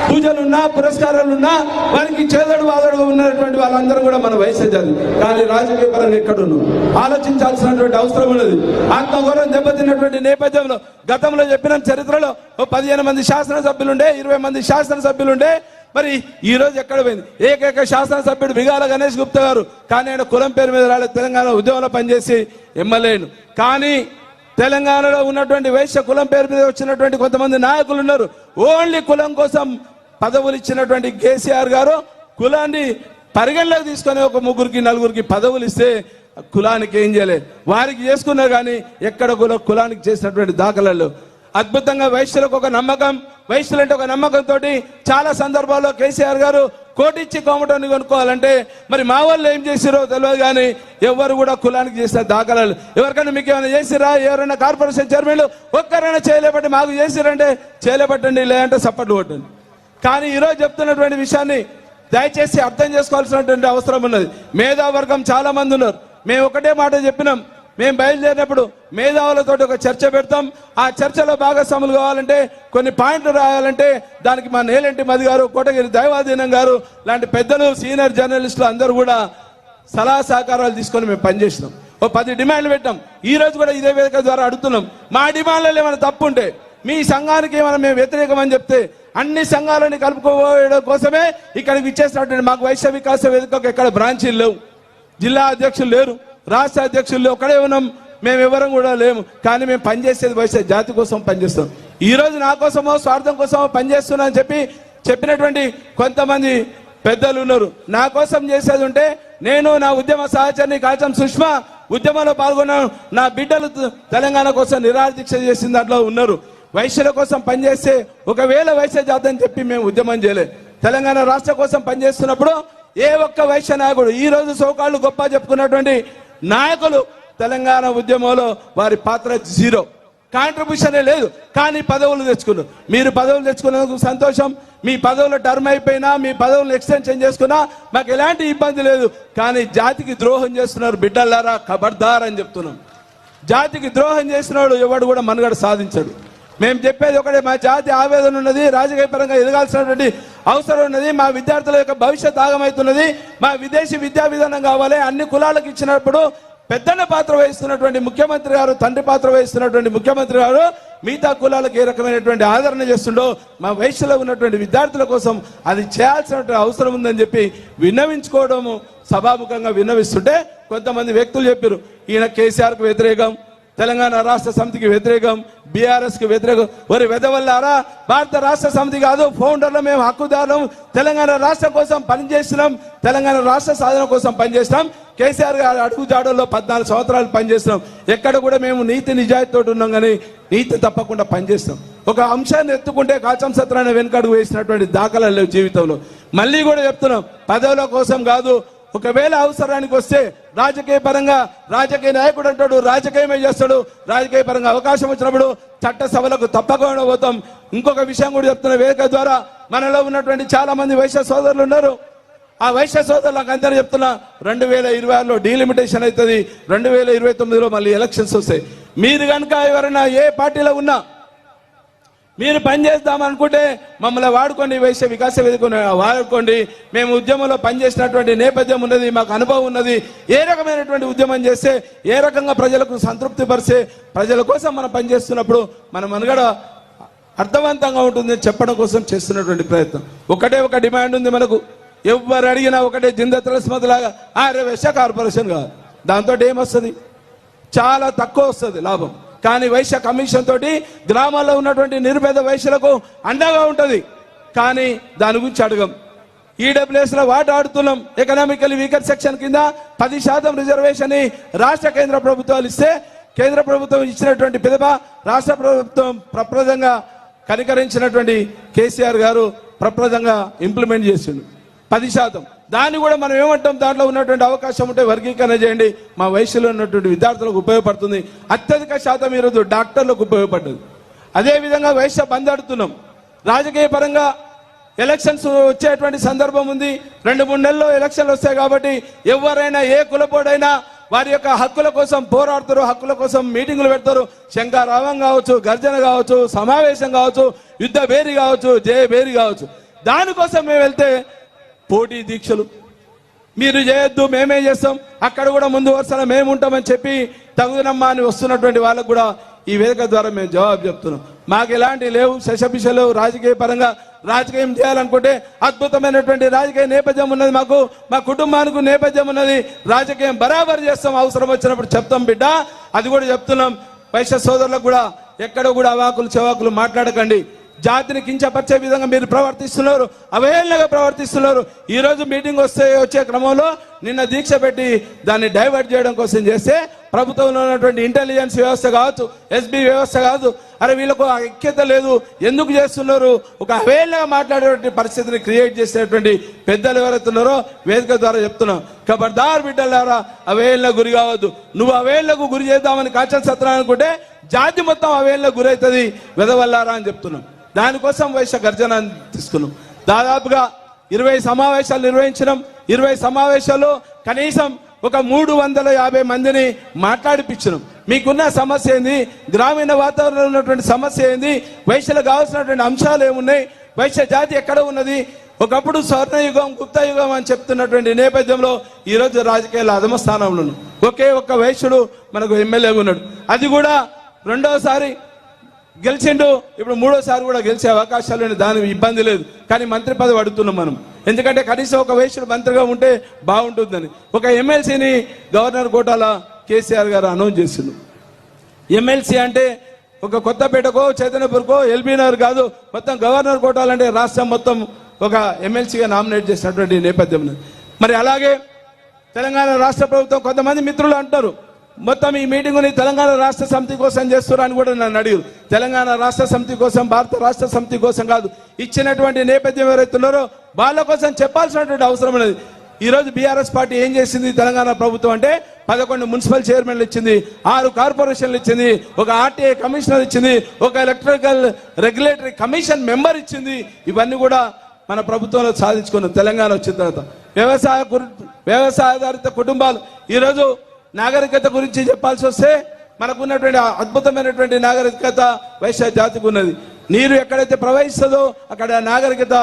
Speaker 1: పూజలున్నా, పురస్కారాలున్నా వారికి చేదడు వాదడుగా ఉన్నటువంటి వాళ్ళందరూ కూడా మన వైశ్య జాతి. కానీ రాజకీయ పరంగా ఎక్కడున్నాం ఆలోచించాల్సినటువంటి అవసరం ఉన్నది. ఆత్మగౌరవం దెబ్బతిన్నటువంటి నేపథ్యంలో గతంలో చెప్పిన చరిత్రలో 15 మంది శాసనసభ్యులుండే, 20 మంది శాసనసభ్యులుండే. మరి ఈ రోజు ఎక్కడ పోయింది? ఏకైక శాసనసభ్యుడు బిగాల గణేష్ గుప్తా గారు. కానీ ఆయన కులం పేరు మీద రాలేదు, తెలంగాణ ఉద్యమంలో పనిచేసి ఎమ్మెల్యేను. కానీ తెలంగాణలో ఉన్నటువంటి వైశ్య కులం పేరు మీద వచ్చినటువంటి కొంతమంది నాయకులు ఉన్నారు. ఓన్లీ కులం కోసం పదవులు ఇచ్చినటువంటి కేసీఆర్ గారు కులాన్ని పరిగణలోకి తీసుకొని ఒక 3-4 పదవులు ఇస్తే కులానికి ఏం చేయలేదు, వారికి చేసుకున్నారు. కానీ ఎక్కడ కులానికి చేసినటువంటి దాఖలాలు అద్భుతంగా వైశ్యులకు ఒక నమ్మకం, వైశ్యులంటే ఒక నమ్మకంతో చాలా సందర్భాల్లో కేసీఆర్ గారు కోటిచ్చి కోమటాన్ని కొనుక్కోవాలంటే మరి మా వాళ్ళు ఏం చేసిరో తెలియదు. కానీ ఎవరు కూడా కులానికి చేసిన దాఖలాలు ఎవరికైనా మీకు ఏమైనా చేసిరా? ఎవరైనా కార్పొరేషన్ చైర్మన్లు ఒక్కరైనా చేయలేబట్టి మాకు చేసిరంటే చేయలేబట్టండి, లేదంటే సపోర్ట్ కొట్టండి. కానీ ఈరోజు చెప్తున్నటువంటి విషయాన్ని దయచేసి అర్థం చేసుకోవాల్సినటువంటి అవసరం ఉన్నది. మేధావర్గం చాలా మంది ఉన్నారు. మేము ఒకటే మాట చెప్పినాం, మేము బయలుదేరినప్పుడు మేధావులతో ఒక చర్చ పెడతాం. ఆ చర్చలో భాగస్వాములు కావాలంటే కొన్ని పాయింట్లు రాయాలంటే దానికి మా నేలంటి మధు గారు, కోటగిరి దైవాధీనం గారు లాంటి పెద్దలు, సీనియర్ జర్నలిస్టులు అందరూ కూడా సలహా సహకారాలు తీసుకొని మేము పనిచేసినాం. 10 డిమాండ్లు పెట్టాం. ఈ రోజు కూడా ఇదే వేదిక ద్వారా అడుగుతున్నాం, మా డిమాండ్లలో ఏమైనా తప్పు ఉంటే, మీ సంఘానికి ఏమైనా మేము వ్యతిరేకమని చెప్తే అన్ని సంఘాలని కలుపుకోవడం కోసమే ఇక్కడికి ఇచ్చేసినటువంటి మాకు వైశ్య వికాస వేదికకు ఎక్కడ బ్రాంచీలు లేవు, జిల్లా అధ్యక్షులు లేరు, రాష్ట్ర అధ్యక్షులు లేవు, ఒక్కడే ఉన్నాం. మేము ఎవరం కూడా లేము. కానీ మేము పనిచేసేది వైశ్య జాతి కోసం పనిచేస్తాం. ఈ రోజు నా కోసమో స్వార్థం కోసమో పనిచేస్తున్నా అని చెప్పినటువంటి కొంతమంది పెద్దలు ఉన్నారు. నా కోసం చేసేది ఉంటే నేను, నా ఉద్యమ సహచరిని కాచం సుష్మా ఉద్యమంలో పాల్గొన్నాను. నా బిడ్డలు తెలంగాణ కోసం నిరాహార దీక్ష చేసిన దాంట్లో ఉన్నారు. వైశ్యుల కోసం పనిచేస్తే ఒకవేళ వైశ్య జాతి అని చెప్పి మేము ఉద్యమం చేయలేదు. తెలంగాణ రాష్ట్ర కోసం పనిచేస్తున్నప్పుడు ఏ ఒక్క వైశ్య నాయకుడు, ఈ రోజు సోకాళ్ళు గొప్ప చెప్పుకున్నటువంటి నాయకులు తెలంగాణ ఉద్యమంలో వారి పాత్ర 0, కాంట్రిబ్యూషన్ లేదు. కానీ పదవులు తెచ్చుకున్నారు. మీరు పదవులు తెచ్చుకున్నందుకు సంతోషం. మీ పదవుల టర్మ్ అయిపోయినా, మీ పదవులను ఎక్స్టెన్షన్ చేసుకున్నా మాకు ఎలాంటి ఇబ్బంది లేదు. కానీ జాతికి ద్రోహం చేస్తున్నారు బిడ్డలారా, ఖబర్దార్ అని చెప్తున్నాం. జాతికి ద్రోహం చేసినాడు ఎవడు కూడా మనుగడ సాధించడు. మేము చెప్పేది ఒకటే, మా జాతి ఆవేదన ఉన్నది, రాజకీయ పరంగా ఎదగాల్సినటువంటి అవసరం ఉన్నది, మా విద్యార్థుల యొక్క భవిష్యత్ ఆగమవుతున్నది, మా విదేశీ విద్యా విధానం కావాలి. అన్ని కులాలకు ఇచ్చినప్పుడు పెద్దన్న పాత్ర వహిస్తున్నటువంటి ముఖ్యమంత్రి గారు, తండ్రి పాత్ర వహిస్తున్నటువంటి ముఖ్యమంత్రి గారు మిగతా కులాలకు ఏ రకమైనటువంటి ఆదరణ చేస్తుండో మా వయసులో ఉన్నటువంటి విద్యార్థుల కోసం అది చేయాల్సినటువంటి అవసరం ఉందని చెప్పి విన్నవించుకోవడము, సభాముఖంగా విన్నవిస్తుంటే కొంతమంది వ్యక్తులు చెప్పారు, ఈయన కేసీఆర్కు వ్యతిరేకం, తెలంగాణ రాష్ట్ర సమితికి వ్యతిరేకం, బీఆర్ఎస్ కి వ్యతిరేకం. ఒరి వెదవల్లారా, భారత రాష్ట్ర సమితి కాదు, ఫౌండర్లో మేము హక్కుదారులం, తెలంగాణ రాష్ట్రం కోసం పనిచేస్తున్నాం, తెలంగాణ రాష్ట్ర సాధన కోసం పనిచేస్తున్నాం. కేసీఆర్ గారు అడుగు జాడల్లో 14 సంవత్సరాలు పనిచేస్తున్నాం. ఎక్కడ కూడా మేము నీతి నిజాయితీతో ఉన్నాం, కానీ నీతి తప్పకుండా పనిచేస్తాం. ఒక అంశాన్ని ఎత్తుకుంటే కాచం సత్రాన్ని వెనుకడుగు వేసినటువంటి దాఖలాలు లేవు జీవితంలో. మళ్ళీ కూడా చెప్తున్నాం, పదవుల కోసం కాదు, ఒకవేళ అవసరానికి వస్తే రాజకీయ పరంగా రాజకీయ నాయకుడు అంటాడు, రాజకీయమే చేస్తాడు. రాజకీయ పరంగా అవకాశం వచ్చినప్పుడు చట్టసభలకు తప్పకుండా పోతాం. ఇంకొక విషయం కూడా చెప్తున్న వేదిక ద్వారా, మనలో ఉన్నటువంటి చాలా మంది వైశ్య సోదరులు ఉన్నారు. ఆ వైశ్య సోదరులకు అందరూ చెప్తున్నా, 2026లో డీలిమిటేషన్ అవుతుంది, 2029లో మళ్ళీ ఎలక్షన్స్ వస్తాయి. మీరు కనుక ఎవరైనా ఏ పార్టీలో ఉన్నా మీరు పనిచేద్దామనుకుంటే మమ్మల్ని వాడుకోండి, వైశ్య వికాస వేదిక వాడుకోండి. మేము ఉద్యమంలో పనిచేసినటువంటి నేపథ్యం ఉన్నది, మాకు అనుభవం ఉన్నది. ఏ రకమైనటువంటి ఉద్యమం చేస్తే ఏ రకంగా ప్రజలకు సంతృప్తి పరిచే, ప్రజల కోసం మనం పనిచేస్తున్నప్పుడు మన మనుగడ అర్థవంతంగా ఉంటుంది చెప్పడం కోసం చేస్తున్నటువంటి ప్రయత్నం. ఒకటే ఒక డిమాండ్ ఉంది మనకు, ఎవరు అడిగినా ఒకటే, జిందత్రస్మత్ లాగా వైశ్య కార్పొరేషన్ కాదు. దాంతో ఏమొస్తుంది? చాలా తక్కువ వస్తుంది లాభం. కానీ వైశ్య కమిషన్ తోటి గ్రామాల్లో ఉన్నటువంటి నిరుపేద వైశ్యులకు అండగా ఉంటుంది. కానీ దాని గురించి అడగం. ఈడబ్ల్యూఎస్ లో వాటా ఆడుతున్నాం. ఎకనామికల్ వీకర్ సెక్షన్ కింద 10% రిజర్వేషన్ రాష్ట్ర కేంద్ర ప్రభుత్వాలు ఇస్తే, కేంద్ర ప్రభుత్వం ఇచ్చినటువంటి పిదప రాష్ట్ర ప్రభుత్వం ప్రప్రదంగా కనికరించినటువంటి కేసీఆర్ గారు ప్రప్రదంగా ఇంప్లిమెంట్ చేసిండు 10%. దాన్ని కూడా మనం ఏమంటాం, దాంట్లో ఉన్నటువంటి అవకాశం ఉంటే వర్గీకరణ చేయండి, మా వయసులో ఉన్నటువంటి విద్యార్థులకు ఉపయోగపడుతుంది. అత్యధిక శాతం ఈరోజు డాక్టర్లకు ఉపయోగపడుతుంది. అదేవిధంగా వైశ్య బంద్ అడుగుతున్నాం. రాజకీయ పరంగా ఎలక్షన్స్ వచ్చేటువంటి సందర్భం ఉంది. 2-3 నెలల్లో ఎలక్షన్లు వస్తాయి కాబట్టి ఎవరైనా ఏ కులపోడైనా వారి యొక్క హక్కుల కోసం పోరాడతారు, హక్కుల కోసం మీటింగులు పెడతారు. శంఖారావం కావచ్చు, గర్జన కావచ్చు, సమావేశం కావచ్చు, యుద్ధ భేరి కావచ్చు, జయ భేరి కావచ్చు. దానికోసం మేము వెళ్తే పోటీ దీక్షలు మీరు చేయొద్దు, మేమే చేస్తాం, అక్కడ కూడా ముందు వరుసలో మేము ఉంటామని చెప్పి తగుదనమ్మా అని వస్తున్నటువంటి వాళ్ళకు కూడా ఈ వేదిక ద్వారా మేము జవాబు చెప్తున్నాం. మాకు ఎలాంటి లేవు, శశపిషలు. రాజకీయ పరంగా రాజకీయం చేయాలనుకుంటే అద్భుతమైనటువంటి రాజకీయ నేపథ్యం ఉన్నది. మాకు మా కుటుంబానికి నేపథ్యం ఉన్నది. రాజకీయం బరాబర్ చేస్తాం, అవసరం వచ్చినప్పుడు చెప్తాం బిడ్డ. అది కూడా చెప్తున్నాం వైశ్య సోదరులకు కూడా. ఎక్కడ కూడా అవాకులు చవాకులు మాట్లాడకండి. జాతిని కించపరిచే విధంగా మీరు ప్రవర్తిస్తున్నారు, అవహేళనగా ప్రవర్తిస్తున్నారు. ఈ రోజు మీటింగ్ వచ్చే క్రమంలో నిన్న దీక్ష పెట్టి దాన్ని డైవర్ట్ చేయడం కోసం చేస్తే ప్రభుత్వంలో ఉన్నటువంటి ఇంటెలిజెన్స్ వ్యవస్థ కావచ్చు, ఎస్బీ వ్యవస్థ కాదు, అరే వీళ్ళకు ఐక్యత లేదు, ఎందుకు చేస్తున్నారు, ఒక అవహేళనగా మాట్లాడేటువంటి పరిస్థితిని క్రియేట్ చేసేటువంటి పెద్దలు ఎవరైతే ఉన్నారో వేదిక ద్వారా చెప్తున్నాం. ఖబర్దార్ బిడ్డలారా, అవహేళనకు గురి కావద్దు. నువ్వు అవహేళనకు గురి చేద్దామని కాచల్ సత్రం అనుకుంటే జాతి మొత్తం అవహేళనకు గురవుతుంది వెదవల్లారా అని చెప్తున్నాం. దానికోసం వైశ్య గర్జన తీసుకున్నాం. దాదాపుగా 20 సమావేశాలు నిర్వహించినాం. 20 సమావేశాల్లో కనీసం ఒక 350 మందిని మాట్లాడిపించినాం. మీకున్న సమస్య ఏంది, గ్రామీణ వాతావరణంలో ఉన్నటువంటి సమస్య ఏంది, వైశ్యలకు కావాల్సినటువంటి అంశాలు ఏమున్నాయి, వైశ్య జాతి ఎక్కడ ఉన్నది. ఒకప్పుడు స్వర్ణయుగం, గుప్తయుగం అని చెప్తున్నటువంటి నేపథ్యంలో ఈరోజు రాజకీయాల అధమ స్థానంలో ఒకే ఒక్క వైశ్యుడు మనకు ఎమ్మెల్యేగా ఉన్నాడు. అది కూడా రెండోసారి గెలిచిండు, ఇప్పుడు 3వసారి కూడా గెలిచే అవకాశాలు, దానికి ఇబ్బంది లేదు. కానీ మంత్రి పదవి అడుగుతున్నాం మనం, ఎందుకంటే కనీసం ఒక వైశ్యుడు మంత్రిగా ఉంటే బాగుంటుందని. ఒక ఎమ్మెల్సీని గవర్నర్ కోటాల కేసీఆర్ గారు అనౌన్స్ చేసిండు. ఎమ్మెల్సీ అంటే ఒక కొత్తపేటకో చైతన్యపూర్కో ఎల్బీ నగర్ కాదు, మొత్తం గవర్నర్ కోటాలంటే రాష్ట్రం మొత్తం ఒక ఎమ్మెల్సీగా నామినేట్ చేసినటువంటి నేపథ్యం. మరి అలాగే తెలంగాణ రాష్ట్ర ప్రభుత్వం కొంతమంది మిత్రులు అంటారు, మొత్తం ఈ మీటింగుని తెలంగాణ రాష్ట్ర సమితి కోసం చేస్తున్నారు అని కూడా నన్ను అడిగారు. తెలంగాణ రాష్ట్ర సమితి కోసం, భారత రాష్ట్ర సమితి కోసం కాదు, ఇచ్చినటువంటి నేపథ్యం ఎవరైతే ఉన్నారో వాళ్ళ కోసం చెప్పాల్సినటువంటి అవసరం ఉన్నది. ఈరోజు బీఆర్ఎస్ పార్టీ ఏం చేసింది తెలంగాణ ప్రభుత్వం అంటే 11 మున్సిపల్ చైర్మన్లు ఇచ్చింది, 6 కార్పొరేషన్లు ఇచ్చింది, ఒక ఆర్టీఐ కమిషనర్ ఇచ్చింది, ఒక ఎలక్ట్రికల్ రెగ్యులేటరీ కమిషన్ మెంబర్ ఇచ్చింది. ఇవన్నీ కూడా మన ప్రభుత్వంలో సాధించుకున్నాం తెలంగాణ వచ్చిన తర్వాత. వ్యవసాయాధారిత కుటుంబాలు ఈరోజు నాగరికత గురించి చెప్పాల్సి వస్తే మనకున్నటువంటి అద్భుతమైనటువంటి నాగరికత వైశ్య జాతికి ఉన్నది. నీరు ఎక్కడైతే ప్రవహిస్తుందో అక్కడ నాగరికత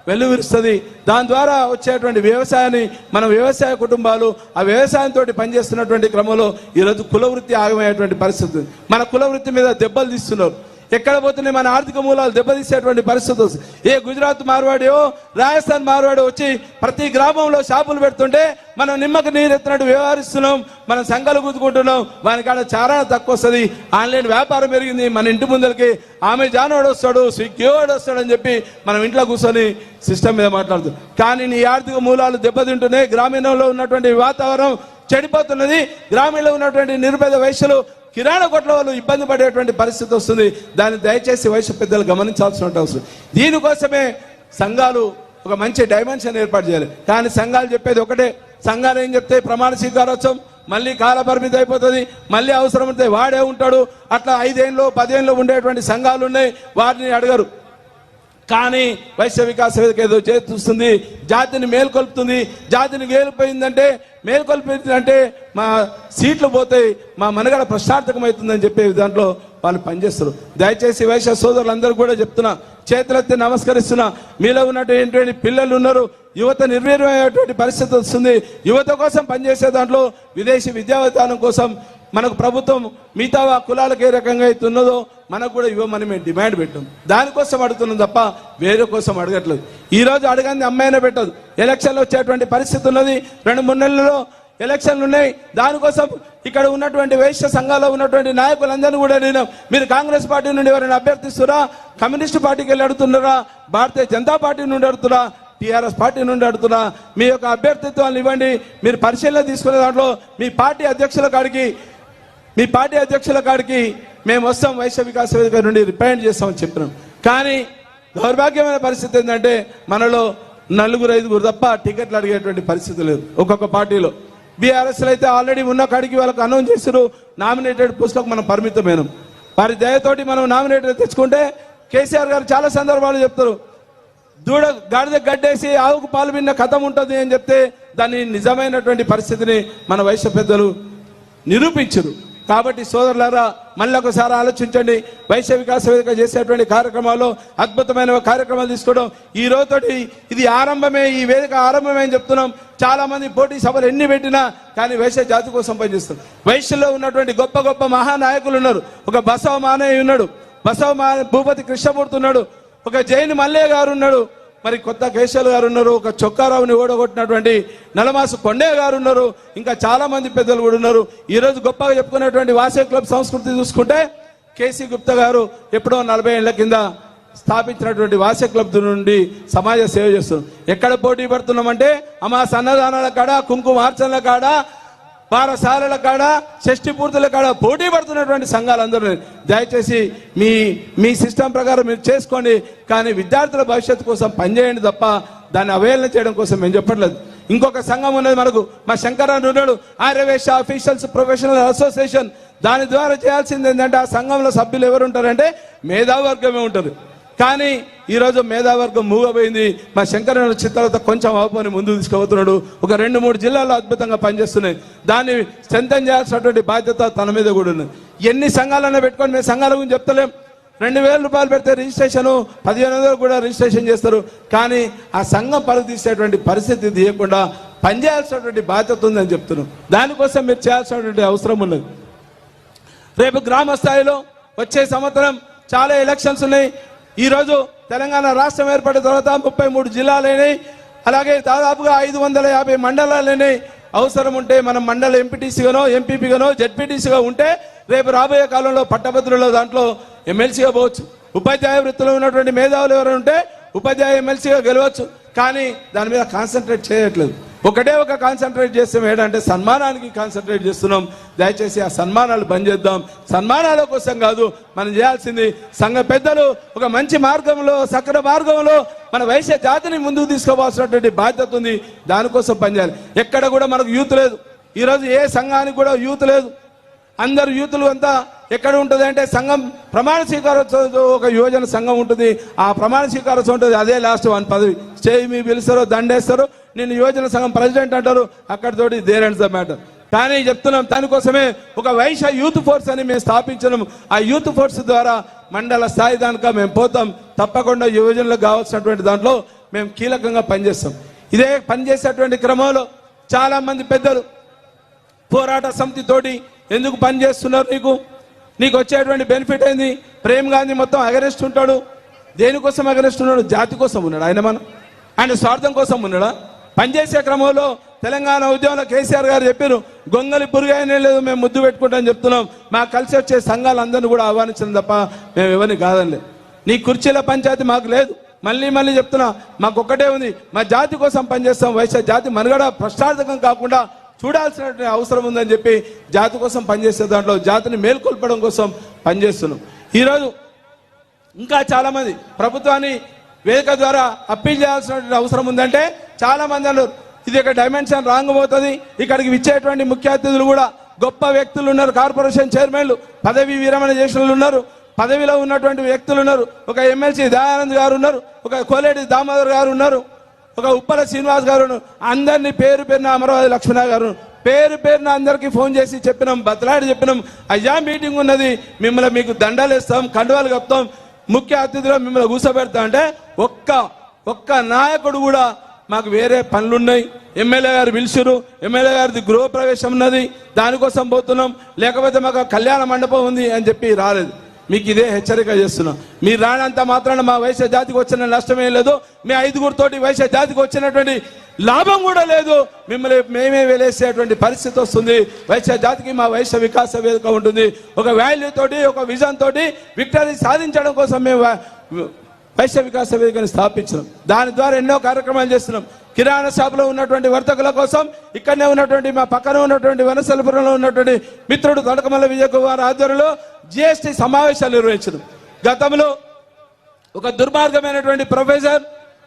Speaker 1: వెల్లువిరుస్తుంది. దాని ద్వారా వచ్చేటువంటి వ్యవసాయాన్ని మన వ్యవసాయ కుటుంబాలు ఆ వ్యవసాయంతో పనిచేస్తున్నటువంటి క్రమంలో ఈరోజు కులవృత్తి ఆగమయ్యేటువంటి పరిస్థితి. మన కులవృత్తి మీద దెబ్బలు తీస్తున్నారు. ఎక్కడ పోతున్నాయి మన ఆర్థిక మూలాలు దెబ్బతీసేటువంటి పరిస్థితి వస్తుంది. ఏ గుజరాత్ మార్వాడియో, రాజస్థాన్ మార్వాడో వచ్చి ప్రతి గ్రామంలో షాపులు పెడుతుంటే మనం నిమ్మకు నీరెత్తినట్టు వ్యవహరిస్తున్నాం, మనం సంఘాలు గుద్దుకుంటున్నాం. వానికాడ చాలా తక్కువ వస్తుంది. ఆన్లైన్ వ్యాపారం పెరిగింది. మన ఇంటి ముందరికి ఆమె జానోడు వస్తాడు, స్విగ్గీ వాడు వస్తాడు అని చెప్పి మనం ఇంట్లో కూర్చొని సిస్టమ్ మీద మాట్లాడుతాం. కానీ నీ ఆర్థిక మూలాలు దెబ్బతింటున్నాయి. గ్రామీణంలో ఉన్నటువంటి వాతావరణం చెడిపోతున్నది. గ్రామీణంలో ఉన్నటువంటి నిరుపేద వైశ్యులు, కిరాణా కొట్ల వాళ్ళు ఇబ్బంది పడేటువంటి పరిస్థితి వస్తుంది. దాన్ని దయచేసి వయసు పెద్దలు గమనించాల్సిన అవసరం. దీనికోసమే సంఘాలు ఒక మంచి డైమెన్షన్ ఏర్పాటు చేయాలి. కానీ సంఘాలు చెప్పేది ఒకటే. సంఘాలు ఏం చెప్తే ప్రమాణ స్వీకారోత్సవం, మళ్ళీ కాల పరిమితి అయిపోతుంది, మళ్ళీ అవసరం ఉంటే వాడే ఉంటాడు. అట్లా 5 ఏళ్ళు 10 ఏళ్ళు ఉండేటువంటి సంఘాలు ఉన్నాయి, వారిని అడగరు. కానీ వైశ్య వికాస వేదిక ఏదో చేస్తుంది, జాతిని మేల్కొల్పుతుంది. జాతిని మేల్కొల్పిందంటే మా సీట్లు పోతాయి, మా మనుగడ ప్రశ్నార్థకమవుతుందని చెప్పే దాంట్లో వాళ్ళు పనిచేస్తారు. దయచేసి వైశ్య సోదరులందరూ కూడా చెప్తున్నా, చేతులెత్తి నమస్కరిస్తున్నా. మీలో ఉన్నటువంటి పిల్లలు ఉన్నారు, యువత నిర్వీర్యమైనటువంటి పరిస్థితి వస్తుంది. యువత కోసం పనిచేసే దాంట్లో విదేశీ విద్యా విధానం కోసం మనకు ప్రభుత్వం మిగతా కులాలకు ఏ రకంగా అయితే ఉన్నదో మనకు కూడా ఇవ్వమని మేము డిమాండ్ పెట్టాం. దానికోసం అడుగుతున్నాం తప్ప వేరే కోసం అడగట్లేదు. ఈరోజు అడగంది అమ్మాయినే పెట్టదు. ఎలక్షన్లు వచ్చేటువంటి పరిస్థితి ఉన్నది. 2-3 నెలల్లో ఎలక్షన్లు ఉన్నాయి. దానికోసం ఇక్కడ ఉన్నటువంటి వైశ్య సంఘాల్లో ఉన్నటువంటి నాయకులందరినీ కూడా నేను, మీరు కాంగ్రెస్ పార్టీ నుండి ఎవరైనా అభ్యర్థిస్తురా, కమ్యూనిస్ట్ పార్టీకి వెళ్ళి అడుగుతున్నారా, భారతీయ జనతా పార్టీ నుండి అడుగుతున్నా, టీఆర్ఎస్ పార్టీ నుండి అడుగుతున్నా, మీ యొక్క అభ్యర్థిత్వాన్ని ఇవ్వండి. మీరు పరిశీలన తీసుకునే దాంట్లో మీ పార్టీ అధ్యక్షుల కాడికి మేము వస్తాం, వైశ్య వికాస వేదిక నుండి రిప్రజెంట్ చేస్తామని చెప్పినాం. కానీ దౌర్భాగ్యమైన పరిస్థితి ఏంటంటే మనలో నలుగురు ఐదుగురు తప్ప టికెట్లు అడిగేటువంటి పరిస్థితి లేదు ఒక్కొక్క పార్టీలో. బీఆర్ఎస్లో అయితే ఆల్రెడీ ఉన్న కాడికి వాళ్ళకి అనౌన్స్ చేశారు నామినేటెడ్ పోస్టులకు మనం పరిమితమైనాం. వారి దయతోటి మనం నామినేటెడ్ తెచ్చుకుంటే కేసీఆర్ గారు చాలా సందర్భాలు చెప్తారు, గాడిద గడ్డేసి ఆవుకు పాలు విన్న కథం ఉంటుంది అని చెప్తే దాన్ని నిజమైనటువంటి పరిస్థితిని మన వైశ్య పెద్దలు నిరూపించరు. కాబట్టి సోదరులారా, మళ్ళీ ఒకసారి ఆలోచించండి. వైశ్య వికాస వేదిక చేసేటువంటి కార్యక్రమాల్లో అద్భుతమైన కార్యక్రమాలు తీసుకోవడం ఈ రోజుతోటి ఇది ఆరంభమే, ఈ వేదిక ఆరంభమే అని చెప్తున్నాం. చాలా మంది పోటీ సభలు ఎన్ని పెట్టినా కానీ వైశ్య జాతి కోసం పనిచేస్తారు. వైశ్యలో ఉన్నటువంటి గొప్ప గొప్ప మహానాయకులు ఉన్నారు. ఒక బసవ మానయ్య ఉన్నాడు, భూపతి కృష్ణమూర్తి ఉన్నాడు, ఒక జైన్ మల్లయ్య గారు ఉన్నాడు, మరి కొత్త కేశవులు గారు ఉన్నారు, ఒక చొక్కారావుని ఓడగొట్టినటువంటి నలమాసు కొండయ్య గారు ఉన్నారు, ఇంకా చాలా మంది పెద్దలు కూడా ఉన్నారు. ఈ రోజు గొప్పగా చెప్పుకునేటువంటి వాసే క్లబ్ సంస్కృతి చూసుకుంటే కేసీ గుప్తా గారు ఎప్పుడో 40 ఏళ్ల కింద స్థాపించినటువంటి వాసే క్లబ్ నుండి సమాజ సేవ చేస్తున్నాం. ఎక్కడ పోటీ పడుతున్నామంటే అమా సన్నదానాల కాడ, కుంకుమార్చనల కాడ, పారసాలల కాడ, షష్ఠి పూర్తుల కాడ పోటీ పడుతున్నటువంటి సంఘాలందరూ దయచేసి మీ సిస్టమ్ ప్రకారం మీరు చేసుకోండి, కానీ విద్యార్థుల భవిష్యత్తు కోసం పనిచేయండి తప్ప దాన్ని అవహేళన చేయడం కోసం మేము చెప్పట్లేదు. ఇంకొక సంఘం ఉన్నది మనకు, మా శంకరరావు ఉన్నాడు, ఆర్యవేశ్య ఆఫీషియల్స్ ప్రొఫెషనల్ అసోసియేషన్. దాని ద్వారా చేయాల్సింది ఏంటంటే ఆ సంఘంలో సభ్యులు ఎవరు ఉంటారంటే మేధావర్గమే ఉంటుంది. కానీ ఈరోజు మేధావర్గం మూగపోయింది. మా శంకరరావు చిత్రాలతో కొంచెం అవపని ముందుకు తీసుకుపోతున్నాడు. ఒక 2-3 జిల్లాల్లో అద్భుతంగా పనిచేస్తున్నాయి. దాన్ని స్ట్రెంథెన్ చేయాల్సినటువంటి బాధ్యత తన మీద కూడా ఉన్నది. ఎన్ని సంఘాలన్నా పెట్టుకొని మేము సంఘాల గురించి చెప్తలేం. 2000 రూపాయలు పెడితే రిజిస్ట్రేషన్, 1500 కూడా రిజిస్ట్రేషన్ చేస్తారు. కానీ ఆ సంఘం పరుగు తీసేటువంటి పరిస్థితి తీయకుండా పనిచేయాల్సినటువంటి బాధ్యత ఉందని చెప్తున్నాం. దానికోసం మీరు చేయాల్సినటువంటి అవసరం ఉన్నది. రేపు గ్రామ స్థాయిలో వచ్చే సంవత్సరం చాలా ఎలక్షన్స్ ఉన్నాయి. ఈరోజు తెలంగాణ రాష్ట్రం ఏర్పడిన తర్వాత 33 జిల్లాలైనాయి, అలాగే దాదాపుగా 550 మండలాలైనాయి. అవసరం ఉంటే మనం మండల ఎంపీటీసీగానో, ఎంపీపీగానో, జెడ్పీటీసీగా ఉంటే రేపు రాబోయే కాలంలో పట్టభద్రుల దాంట్లో ఎమ్మెల్సీగా పోవచ్చు. ఉపాధ్యాయ వృత్తిలో ఉన్నటువంటి మేధావులు ఎవరైనా ఉంటే ఉపాధ్యాయ ఎమ్మెల్సీగా గెలవచ్చు. కానీ దాని మీద కాన్సన్ట్రేట్ చేయట్లేదు. ఒకటే ఒక కాన్సన్ట్రేట్ చేస్తాం ఏంటంటే సన్మానానికి కాన్సన్ట్రేట్ చేస్తున్నాం. దయచేసి ఆ సన్మానాలు బంద్ చేద్దాం. సన్మానాల కోసం కాదు మనం చేయాల్సింది, సంఘ పెద్దలు ఒక మంచి మార్గంలో, సక్ర మార్గంలో మన వైశ్య జాతిని ముందుకు తీసుకోవాల్సినటువంటి బాధ్యత ఉంది. దానికోసం పనిచేయాలి. ఎక్కడ కూడా మనకు యూత్ లేదు. ఈరోజు ఏ సంఘానికి కూడా యూత్ లేదు. అందరు యూతులు అంతా ఎక్కడ ఉంటుంది అంటే సంఘం ప్రమాణ స్వీకారోత్సవం, ఒక యువజన సంఘం ఉంటుంది. ఆ ప్రమాణ స్వీకారోత్సవం ఉంటుంది, అదే లాస్ట్ 1 పదవి. స్టేజ్ మీ పిలుస్తారు, దండేస్తారు, నేను యువజన సంఘం ప్రెసిడెంట్ అంటారు. అక్కడితోటి దేర్ ఎండ్స్ ద మ్యాటర్. కానీ చెప్తున్నాం, దానికోసమే ఒక వైశ్య యూత్ ఫోర్స్ అని మేము స్థాపించడం. ఆ యూత్ ఫోర్స్ ద్వారా మండల స్థాయి దానిక మేము పోతాం. తప్పకుండా యువజనులకు కావాల్సినటువంటి దాంట్లో మేము కీలకంగా పనిచేస్తాం. ఇదే పనిచేసేటువంటి క్రమంలో చాలా మంది పెద్దలు పోరాట సమితి తోటి ఎందుకు పనిచేస్తున్నారు, నీకు వచ్చేటువంటి బెనిఫిట్ ఏంది? ప్రేమ్ గాంధీ మొత్తం అగరెస్ట్ ఉంటాడు. దేనికోసం అగరెస్ట్ ఉన్నాడు? జాతి కోసం ఉన్నాడు. ఆయన స్వార్థం కోసం ఉన్నాడా? పనిచేసే క్రమంలో తెలంగాణ ఉద్యమంలో కేసీఆర్ గారు చెప్పారు, గొంగలి పురుగైనే లేదు, మేము ముద్దు పెట్టుకుంటామని చెప్తున్నాం. మా కలిసి వచ్చే సంఘాలందరినీ కూడా ఆహ్వానించడం తప్ప మేము ఎవరిని కాదనిలే. నీ కుర్చీల పంచాయతీ మాకు లేదు. మళ్ళీ చెప్తున్నా, మాకు ఒక్కటే ఉంది, మా జాతి కోసం పనిచేస్తాం. వైశ్య జాతి మనుగడ ప్రశ్నార్థకం కాకుండా చూడాల్సినటువంటి అవసరం ఉందని చెప్పి జాతి కోసం పనిచేసే దాంట్లో జాతిని మేల్కొల్పడం కోసం పనిచేస్తున్నాం. ఈరోజు ఇంకా చాలా మంది ప్రభుత్వాన్ని వేదిక ద్వారా అప్పీల్ చేయాల్సినటువంటి అవసరం ఉందంటే చాలా మంది అన్నారు ఇది ఒక డైమెన్షన్ రాంగ్ పోతుంది. ఇక్కడికి విచ్చేటువంటి ముఖ్య అతిథులు కూడా గొప్ప వ్యక్తులు ఉన్నారు. కార్పొరేషన్ చైర్మన్లు, పదవి విరమణ చేసిన వాళ్ళు ఉన్నారు, పదవిలో ఉన్నటువంటి వ్యక్తులు ఉన్నారు. ఒక ఎమ్మెల్సీ దయానంద్ గారు ఉన్నారు, ఒక కోలేటి దామోదర్ గారు ఉన్నారు, ఒక ఉప్పల శ్రీనివాస్ గారు. అందరినీ పేరు పేరున అమరావతి లక్ష్మణ గారు పేరు పేరున అందరికీ ఫోన్ చేసి చెప్పినాం, బతలాడి చెప్పినాం, అయ్యా మీటింగ్ ఉన్నది, మిమ్మల్ని మీకు దండాలు ఇస్తాం, కండువాలు కప్తాం, ముఖ్య అతిథిలో మిమ్మల్ని కూర్చోబెడతా అంటే ఒక్క నాయకుడు కూడా మాకు వేరే పనులున్నాయి, ఎమ్మెల్యే గారు పిలిచిరు, ఎమ్మెల్యే గారిది గృహప్రవేశం ఉన్నది, దానికోసం పోతున్నాం, లేకపోతే మాకు కళ్యాణ మండపం ఉంది అని చెప్పి రాలేదు. మీకు ఇదే హెచ్చరిక చేస్తున్నాం. మీరు రానంత మాత్రాన మా వైశ్య జాతికి వచ్చిన నష్టమే లేదు, మీ 5గురితోటి వైశ్య జాతికి వచ్చినటువంటి లాభం కూడా లేదు. మిమ్మల్ని మేమే వెలేసేటువంటి పరిస్థితి వస్తుంది. వైశ్య జాతికి మా వైశ్య వికాస వేదిక ఉంటుంది. ఒక వాల్యూ తోటి, ఒక విజన్ తోటి విక్టరీ సాధించడం కోసం మేము వైశ్య వికాస వేదికను స్థాపించినాం. దాని ద్వారా ఎన్నో కార్యక్రమాలు చేస్తున్నాం. కిరాణా షాపులో ఉన్నటువంటి వర్తకుల కోసం, ఇక్కడనే ఉన్నటువంటి మా పక్కన ఉన్నటువంటి వనసలపురంలో ఉన్నటువంటి మిత్రుడు తడకమల్ల విజయ్ కుమార్ ఆధ్వర్యంలో GST సమావేశాలు నిర్వహించడం. గతంలో ఒక దుర్మార్గమైనటువంటి ప్రొఫెసర్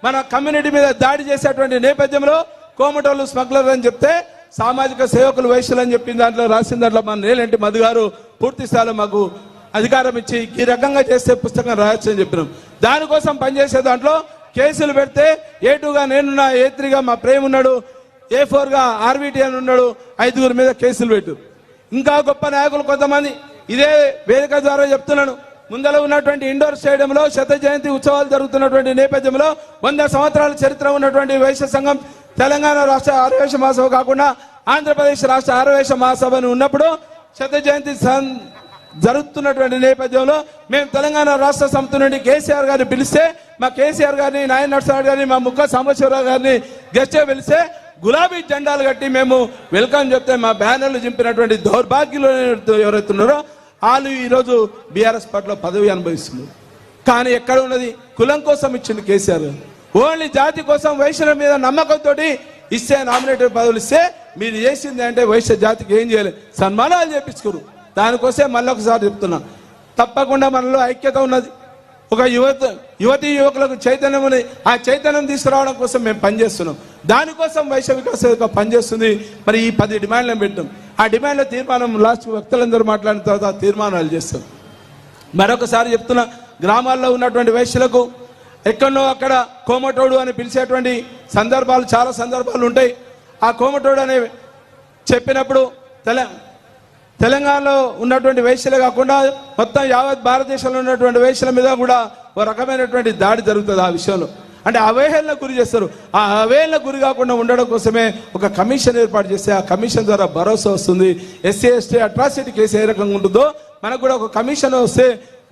Speaker 1: మన కమ్యూనిటీ మీద దాడి చేసేటువంటి నేపథ్యంలో కోమటోళ్ళు స్మగ్లర్ అని చెప్తే సామాజిక సేవకులు వైశ్యులు అని చెప్పిన రాసిన దాంట్లో మన నేలంటి మధు గారు పూర్తి స్థాయిలో మాకు అధికారం ఇచ్చి ఈ రకంగా చేస్తే పుస్తకం రాయొచ్చు అని చెప్పినాం. దానికోసం పనిచేసే దాంట్లో కేసులు పెడితే A2గా నేనున్నా, A3గా మా ప్రేమ్ ఉన్నాడు, A4గా RVT అని ఉన్నాడు, 5 మీద కేసులు పెట్టు. ఇంకా గొప్ప నాయకులు కొంతమంది ఇదే వేదిక ద్వారా చెప్తున్నాను. ముందర ఉన్నటువంటి ఇండోర్ స్టేడియంలో శత జయంతి ఉత్సవాలు జరుగుతున్నటువంటి నేపథ్యంలో 100 సంవత్సరాల చరిత్ర ఉన్నటువంటి వైశ్య సంఘం తెలంగాణ రాష్ట్ర ఆర్యవేశ మహాసభ కాకుండా ఆంధ్రప్రదేశ్ రాష్ట్ర ఆర్యవేశ మహాసభను ఉన్నప్పుడు శత జయంతి జరుగుతున్నటువంటి నేపథ్యంలో మేము తెలంగాణ రాష్ట్ర సమితి నుండి కేసీఆర్ గారిని పిలిస్తే మా కేసీఆర్ గారిని, నాయన నరసింహరావు గారిని, మా ముక్క సాంబశివరావు గారిని గెస్ట్గా పిలిస్తే గులాబీ జెండాలు కట్టి మేము వెల్కమ్ చెప్తే మా బ్యానర్లు చింపినటువంటి దౌర్భాగ్యులు ఎవరైతే ఉన్నారో వాళ్ళు ఈరోజు బీఆర్ఎస్ పార్టీలో పదవి అనుభవిస్తున్నారు. కానీ ఎక్కడ ఉన్నది? కులం కోసం ఇచ్చింది కేసీఆర్. ఓన్లీ జాతి కోసం వైశ్యుల మీద నమ్మకంతో ఇస్తే నామినేటెడ్ పదవులు ఇస్తే మీరు చేసింది అంటే వైశ్య జాతికి ఏం చేయలేదు, సన్మానాలు చేపించుకోరు. దానికోసం మళ్ళీ ఒకసారి చెప్తున్నా, తప్పకుండా మనలో ఐక్యత ఉన్నది. ఒక యువతీ యువకులకు చైతన్యం ఉంది. ఆ చైతన్యం తీసుకురావడం కోసం మేము పనిచేస్తున్నాం. దానికోసం వైశ్య వికాస వేదిక పనిచేస్తుంది. మరి ఈ 10 డిమాండ్లను పెట్టాం. ఆ డిమాండ్ల తీర్మానం లాస్ట్ వ్యక్తులందరూ మాట్లాడిన తర్వాత తీర్మానాలు చేస్తాం. మరొకసారి చెప్తున్నా, గ్రామాల్లో ఉన్నటువంటి వైశ్యులకు ఎక్కడో అక్కడ కోమటోడు అని పిలిచేటువంటి సందర్భాలు, చాలా సందర్భాలు ఉంటాయి. ఆ కోమటోడు అని చెప్పినప్పుడు తెలంగాణలో ఉన్నటువంటి వైశ్యులే కాకుండా మొత్తం యావత్ భారతదేశంలో ఉన్నటువంటి వైశ్యుల మీద కూడా ఒక రకమైనటువంటి దాడి జరుగుతుంది. ఆ విషయంలో అంటే అవహేళనకు గురి చేస్తారు. ఆ అవహేళనకు గురి కాకుండా ఉండడం కోసమే ఒక కమిషన్ ఏర్పాటు చేస్తే ఆ కమిషన్ ద్వారా భరోసా వస్తుంది. ఎస్సీ ఎస్టీ అట్రాసిటీ కేసు ఏ రకంగా ఉంటుందో మనకు కూడా ఒక కమిషన్ వస్తే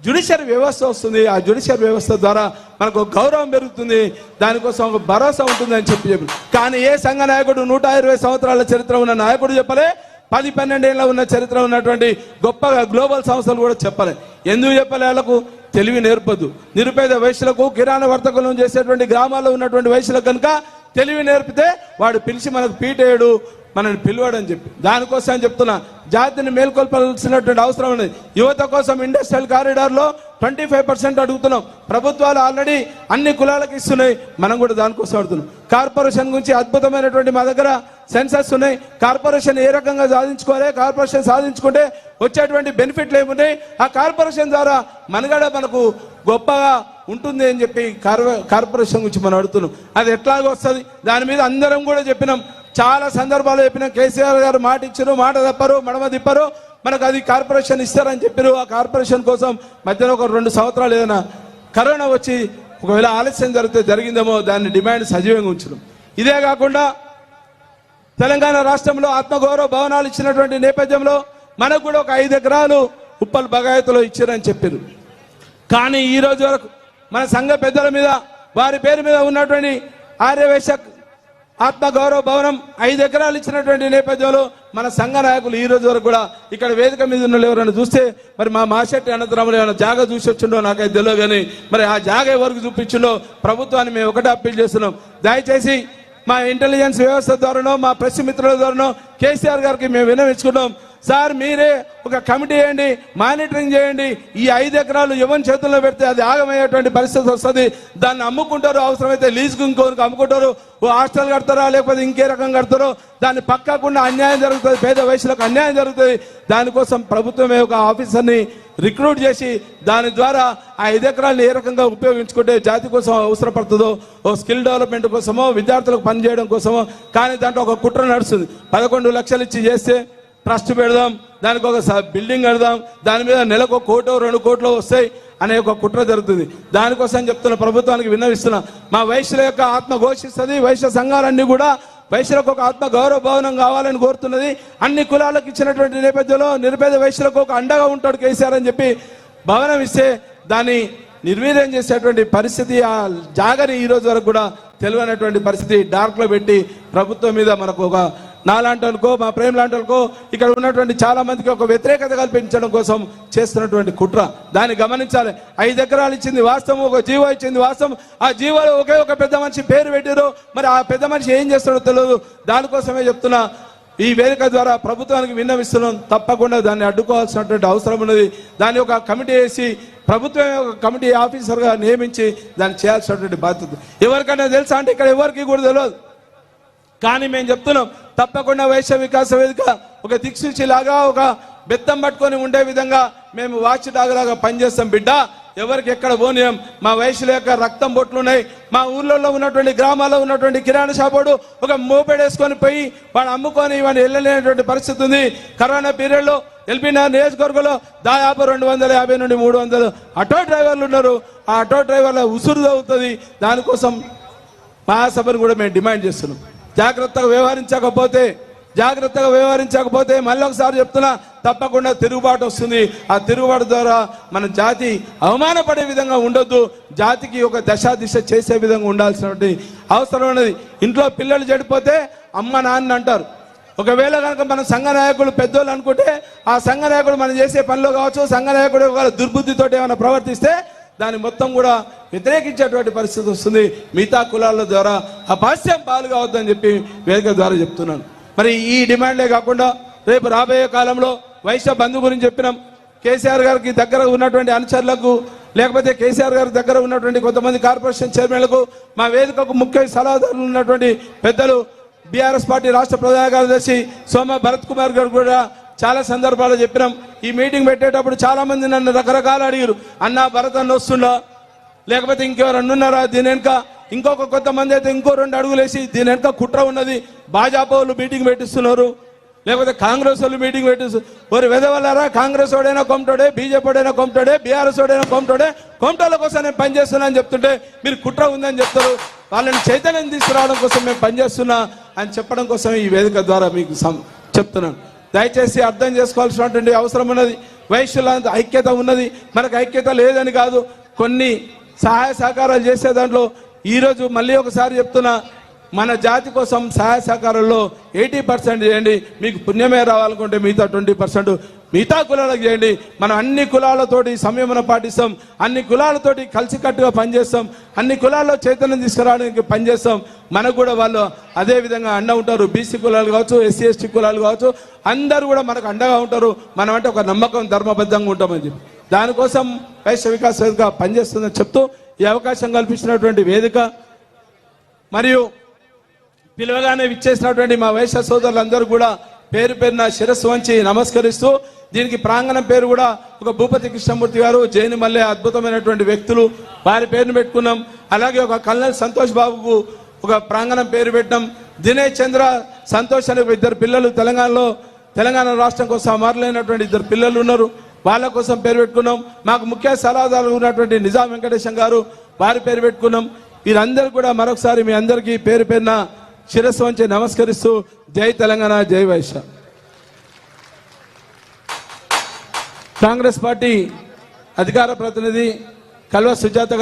Speaker 1: జ్యుడిషియరీ వ్యవస్థ వస్తుంది. ఆ జ్యుడిషియరీ వ్యవస్థ ద్వారా మనకు గౌరవం పెరుగుతుంది, దానికోసం ఒక భరోసా ఉంటుంది అని చెప్పి. కానీ ఏ సంఘ నాయకుడు 120 సంవత్సరాల చరిత్ర ఉన్న నాయకుడు చెప్పలే, 10-12 ఏళ్ళ ఉన్న చరిత్ర ఉన్నటువంటి గొప్పగా గ్లోబల్ సంస్థలు కూడా చెప్పలే. ఎందుకు చెప్పలే? వాళ్ళకు తెలివి నేర్పదు. నిరుపేద వైశ్యులకు, కిరాణా వర్తకులను చేసేటువంటి గ్రామాల్లో ఉన్నటువంటి వైశ్యులకు కనుక తెలివి నేర్పితే వాడు పిలిచి మనకు పీటేయడు, మనల్ని పిలువాడని చెప్పి. దానికోసం చెప్తున్నా, జాతిని మేల్కొల్పాల్సినటువంటి అవసరం ఉంది. యువత కోసం ఇండస్ట్రియల్ కారిడార్లో 25% అడుగుతున్నాం. ప్రభుత్వాలు ఆల్రెడీ అన్ని కులాలకు ఇస్తున్నాయి, మనం కూడా దానికోసం అడుగుతున్నాం. కార్పొరేషన్ గురించి అద్భుతమైనటువంటి మా దగ్గర సెన్సస్ ఉన్నాయి. కార్పొరేషన్ ఏ రకంగా సాధించుకోవాలి, కార్పొరేషన్ సాధించుకుంటే వచ్చేటువంటి బెనిఫిట్లు ఏమున్నాయి, ఆ కార్పొరేషన్ ద్వారా మనగడ మనకు గొప్పగా ఉంటుంది అని చెప్పి కార్పొరేషన్ గురించి మనం అడుగుతున్నాం. అది ఎట్లాగో వస్తుంది, దాని మీద అందరం కూడా చెప్పినాం. చాలా సందర్భాలు చెప్పినాం. కేసీఆర్ గారు మాట ఇచ్చారు, మాట తప్పరు, మడమ తిప్పరు, మనకు అది కార్పొరేషన్ ఇస్తారని చెప్పారు. ఆ కార్పొరేషన్ కోసం మధ్యలో ఒక 2 సంవత్సరాలు ఏదైనా కరోనా వచ్చి ఒకవేళ ఆలస్యం జరిగితే జరిగిందేమో, దాన్ని డిమాండ్ సజీవంగా ఉంచడం. ఇదే కాకుండా తెలంగాణ రాష్ట్రంలో ఆత్మగౌరవ భవనాలు ఇచ్చినటువంటి నేపథ్యంలో మనకు కూడా ఒక 5 ఎకరాలు ఉప్పల్ బగాయతలో ఇచ్చారని చెప్పారు. కానీ ఈ రోజు వరకు మన సంఘ పెద్దల మీద, వారి పేరు మీద ఉన్నటువంటి ఆర్యవైశ్య ఆత్మగౌరవ భవనం 5 ఎకరాలు ఇచ్చినటువంటి నేపథ్యంలో మన సంఘ నాయకులు ఈ రోజు వరకు కూడా ఇక్కడ వేదిక మీద ఉన్న ఎవరైనా చూస్తే మరి మా మాషెట్టి అనంతరాములు ఏమైనా జాగా చూసి వచ్చిండో నాకైతే తెలియదు. కానీ మరి ఆ జాగా ఎవరికి చూపించిండో ప్రభుత్వాన్ని మేము ఒకటే అప్పీల్ చేస్తున్నాం. దయచేసి మా ఇంటెలిజెన్స్ వ్యవస్థ ద్వారానో, మా ప్రెస్ మిత్రుల ద్వారానో కేసీఆర్ గారికి మేము విన్నవించుకున్నాం. సార్, మీరే ఒక కమిటీ చేయండి, మానిటరింగ్ చేయండి. ఈ 5 ఎకరాలు ఎవరి చేతుల్లో పెడితే అది ఆగమయ్యేటువంటి పరిస్థితి వస్తుంది. దాన్ని అమ్ముకుంటారు, అవసరమైతే లీజుకు ఇంకోరికి అమ్ముకుంటారు, ఓ హాస్టల్ కడతారా లేకపోతే ఇంకే రకం కడతారో, దాన్ని పక్కకుండా అన్యాయం జరుగుతుంది, పేద వయసులకు అన్యాయం జరుగుతుంది. దానికోసం ప్రభుత్వమే ఒక ఆఫీసర్ని రిక్రూట్ చేసి దాని ద్వారా ఆ 5 ఎకరాలను ఏ రకంగా ఉపయోగించుకుంటే జాతి కోసం అవసరపడుతుందో, ఓ స్కిల్ డెవలప్మెంట్ కోసమో, విద్యార్థులకు పనిచేయడం కోసమో. కానీ దాంట్లో ఒక కుట్ర నడుస్తుంది. 11 లక్షలు ఇచ్చి చేస్తే ట్రస్ట్ పెడదాం, దానికి ఒక బిల్డింగ్ కడదాం, దాని మీద నెలకు 1 కోటో 2 కోట్లు వస్తాయి అనే ఒక కుట్ర జరుగుతుంది. దానికోసం చెప్తున్న ప్రభుత్వానికి విన్నవిస్తున్నా, మా వైశ్యుల యొక్క ఆత్మ ఘోషిస్తుంది. వైశ్య సంఘాలన్నీ కూడా వైశ్యులకు ఒక ఆత్మ గౌరవ భవనం కావాలని కోరుతున్నది. అన్ని కులాలకు ఇచ్చినటువంటి నేపథ్యంలో నిరుపేద వైశ్యులకు ఒక అండగా ఉంటాడు కేసీఆర్ అని చెప్పి భవనం ఇస్తే దాన్ని నిర్వీర్యం చేసేటువంటి పరిస్థితి, ఆ జాగని ఈ రోజు వరకు కూడా తెలియనటువంటి పరిస్థితి డార్క్లో పెట్టి ప్రభుత్వం మీద మనకు ఒక నాలాంటి వాళ్ళకో, మా ప్రేమ లాంటి వాళ్ళకో, ఇక్కడ ఉన్నటువంటి చాలా మందికి ఒక వ్యతిరేకత కల్పించడం కోసం చేస్తున్నటువంటి కుట్ర. దాన్ని గమనించాలి. 5 ఎకరాలు ఇచ్చింది వాస్తవం, ఒక జీవో ఇచ్చింది వాస్తవం. ఆ జీవోలో ఒకే ఒక పెద్ద మనిషి పేరు పెట్టారు. మరి ఆ పెద్ద మనిషి ఏం చేస్తాడో తెలియదు. దానికోసమే చెప్తున్నా, ఈ వేదిక ద్వారా ప్రభుత్వానికి విన్నవిస్తున్నాం. తప్పకుండా దాన్ని అడ్డుకోవాల్సినటువంటి అవసరం ఉన్నది. దాన్ని ఒక కమిటీ వేసి ప్రభుత్వమే ఒక కమిటీ ఆఫీసర్గా నియమించి దాన్ని చేయాల్సినటువంటి బాధ్యత. ఎవరికైనా తెలుసా అంటే ఇక్కడ ఎవరికి కూడా తెలియదు. కానీ మేము చెప్తున్నాం, తప్పకుండా వైశ్య వికాస వేదిక ఒక దిక్సూచిలాగా ఒక బెత్తం పట్టుకొని ఉండే విధంగా మేము వాచ్ డాగ్ లాగా పనిచేస్తాం బిడ్డ. ఎవరికి ఎక్కడ పోనీయం. మా వయసుల యొక్క రక్తం బొట్లు ఉన్నాయి. మా ఊర్లలో ఉన్నటువంటి గ్రామాల్లో ఉన్నటువంటి కిరాణా షాపోడు ఒక మోపెడ్ వేసుకొని పోయి వాడు అమ్ముకొని వాడిని వెళ్ళలేనటువంటి పరిస్థితి ఉంది. కరోనా పీరియడ్లో ఎల్బీనగర్ నియోజకవర్గంలో దాదాపు 250 నుండి 300 ఆటో డ్రైవర్లు ఉన్నారు. ఆ ఆటో డ్రైవర్ల ఉసురు అవుతుంది. దానికోసం మహాసభను కూడా మేము డిమాండ్ చేస్తున్నాం. జాగ్రత్తగా వ్యవహరించకపోతే మళ్ళీ ఒకసారి చెప్తున్నా, తప్పకుండా తిరుగుబాటు వస్తుంది. ఆ తిరుగుబాటు ద్వారా మన జాతి అవమానపడే విధంగా ఉండొద్దు. జాతికి ఒక దిశ చేసే విధంగా ఉండాల్సినటువంటి అవసరం ఉన్నది. ఇంట్లో పిల్లలు చెడిపోతే అమ్మ నాన్న అంటారు. ఒకవేళ కనుక మన సంఘ నాయకులు పెద్దోళ్ళు అనుకుంటే ఆ సంఘ నాయకుడు మనం చేసే పనిలో కావచ్చు, సంఘ నాయకుడు ఒక దుర్బుద్ధితో ఏమైనా ప్రవర్తిస్తే దాన్ని మొత్తం కూడా వ్యతిరేకించేటువంటి పరిస్థితి వస్తుంది. మిగతా కులాల ద్వారా అపహాస్యం పాలు కావద్దని చెప్పి వేదిక ద్వారా చెప్తున్నాను. మరి ఈ డిమాండ్లే కాకుండా రేపు రాబోయే కాలంలో వైశ్య బంధు గురించి చెప్పినాం. కేసీఆర్ గారికి దగ్గర ఉన్నటువంటి అనుచరులకు, లేకపోతే కేసీఆర్ గారి దగ్గర ఉన్నటువంటి కొంతమంది కార్పొరేషన్ చైర్మన్లకు, మా వేదికకు ముఖ్య సలహాదారులు ఉన్నటువంటి పెద్దలు బీఆర్ఎస్ పార్టీ రాష్ట్ర ప్రధాన కార్యదర్శి సోమ భరత్ కుమార్ గారు కూడా చాలా సందర్భాలు చెప్పినాం. ఈ మీటింగ్ పెట్టేటప్పుడు చాలా మంది నన్ను రకరకాలు అడిగారు. అన్న భరత్ అన్న వస్తుండా, లేకపోతే ఇంకెవరన్నా ఉన్నారా, దీని వెనుక ఇంకొక కొంతమంది అయితే ఇంకో 2 అడుగులు వేసి దీని వెనుక కుట్ర ఉన్నది, భాజపా వాళ్ళు మీటింగ్ పెట్టిస్తున్నారు, లేకపోతే కాంగ్రెస్ వాళ్ళు మీటింగ్ పెట్టిస్తున్నారు. మరి వెదవల్లారా, కాంగ్రెస్ వాడైనా కొమటోడే, బీజేపీ వాడైనా కొమటోడే, బీఆర్ఎస్ వాడైనా కొమటోడే, కొమటోళ్ళ కోసం నేను పనిచేస్తున్నా అని చెప్తుంటే మీరు కుట్ర ఉందని చెప్తారు. వాళ్ళని చైతన్యం తీసుకురావడం కోసం మేము పనిచేస్తున్నా అని చెప్పడం కోసం ఈ వేదిక ద్వారా మీకు చెప్తున్నాను. దయచేసి అర్థం చేసుకోవాల్సినటువంటి అవసరం ఉన్నది. వైశ్యుల ఐక్యత ఉన్నది, మనకు ఐక్యత లేదని కాదు. కొన్ని సహాయ సహకారాలు చేసే దాంట్లో ఈరోజు మళ్ళీ ఒకసారి చెప్తున్నా, మన జాతి కోసం సహాయ సహకారాల్లో 80% చేయండి. మీకు పుణ్యమే రావాలనుకుంటే మిగతా 20% మిగతా కులాలకు చేయండి. మనం అన్ని కులాలతోటి సంయమనం పాటిస్తాం, అన్ని కులాలతోటి కలిసికట్టుగా పనిచేస్తాం, అన్ని కులాల్లో చైతన్యం తీసుకురావడానికి పనిచేస్తాం. మనకు కూడా వాళ్ళు అదే విధంగా అండ ఉంటారు. బీసీ కులాలు కావచ్చు, ఎస్సీ ఎస్టీ కులాలు కావచ్చు, అందరూ కూడా మనకు అండగా ఉంటారు. మనం అంటే ఒక నమ్మకం, ధర్మబద్ధంగా ఉంటామని చెప్పి దానికోసం వైశ్య వికాస్ వేదిక పనిచేస్తుందని చెప్తూ ఈ అవకాశం కల్పించినటువంటి వేదిక మరియు పిలవగానే విచ్చేసినటువంటి మా వైశ్య సోదరులందరూ కూడా పేరు పేరున శిరస్సు వంచి నమస్కరిస్తూ, దీనికి ప్రాంగణం పేరు కూడా ఒక భూపతి కృష్ణమూర్తి గారు, జైని మల్లె అద్భుతమైనటువంటి వ్యక్తులు, వారి పేరును పెట్టుకున్నాం. అలాగే ఒక కల్నల్ సంతోష్ బాబుకు ఒక ప్రాంగణం పేరు పెట్టినాం. దినేష్ చంద్ర సంతోష్ అనే 2 పిల్లలు తెలంగాణ రాష్ట్రం కోసం అమరులైనటువంటి 2 పిల్లలు ఉన్నారు. వాళ్ళ కోసం పేరు పెట్టుకున్నాం. మాకు ముఖ్య సలహాదారు ఉన్నటువంటి నిజాం వెంకటేశం గారు, వారి పేరు పెట్టుకున్నాం. వీరందరూ కూడా మరొకసారి మీ అందరికీ పేరు పేరున శిరస్సు వంచి నమస్కరిస్తూ జై తెలంగాణ, జై వైశ్య. కాంగ్రెస్ పార్టీ అధికార ప్రతినిధి కల్వ సుజాత గారు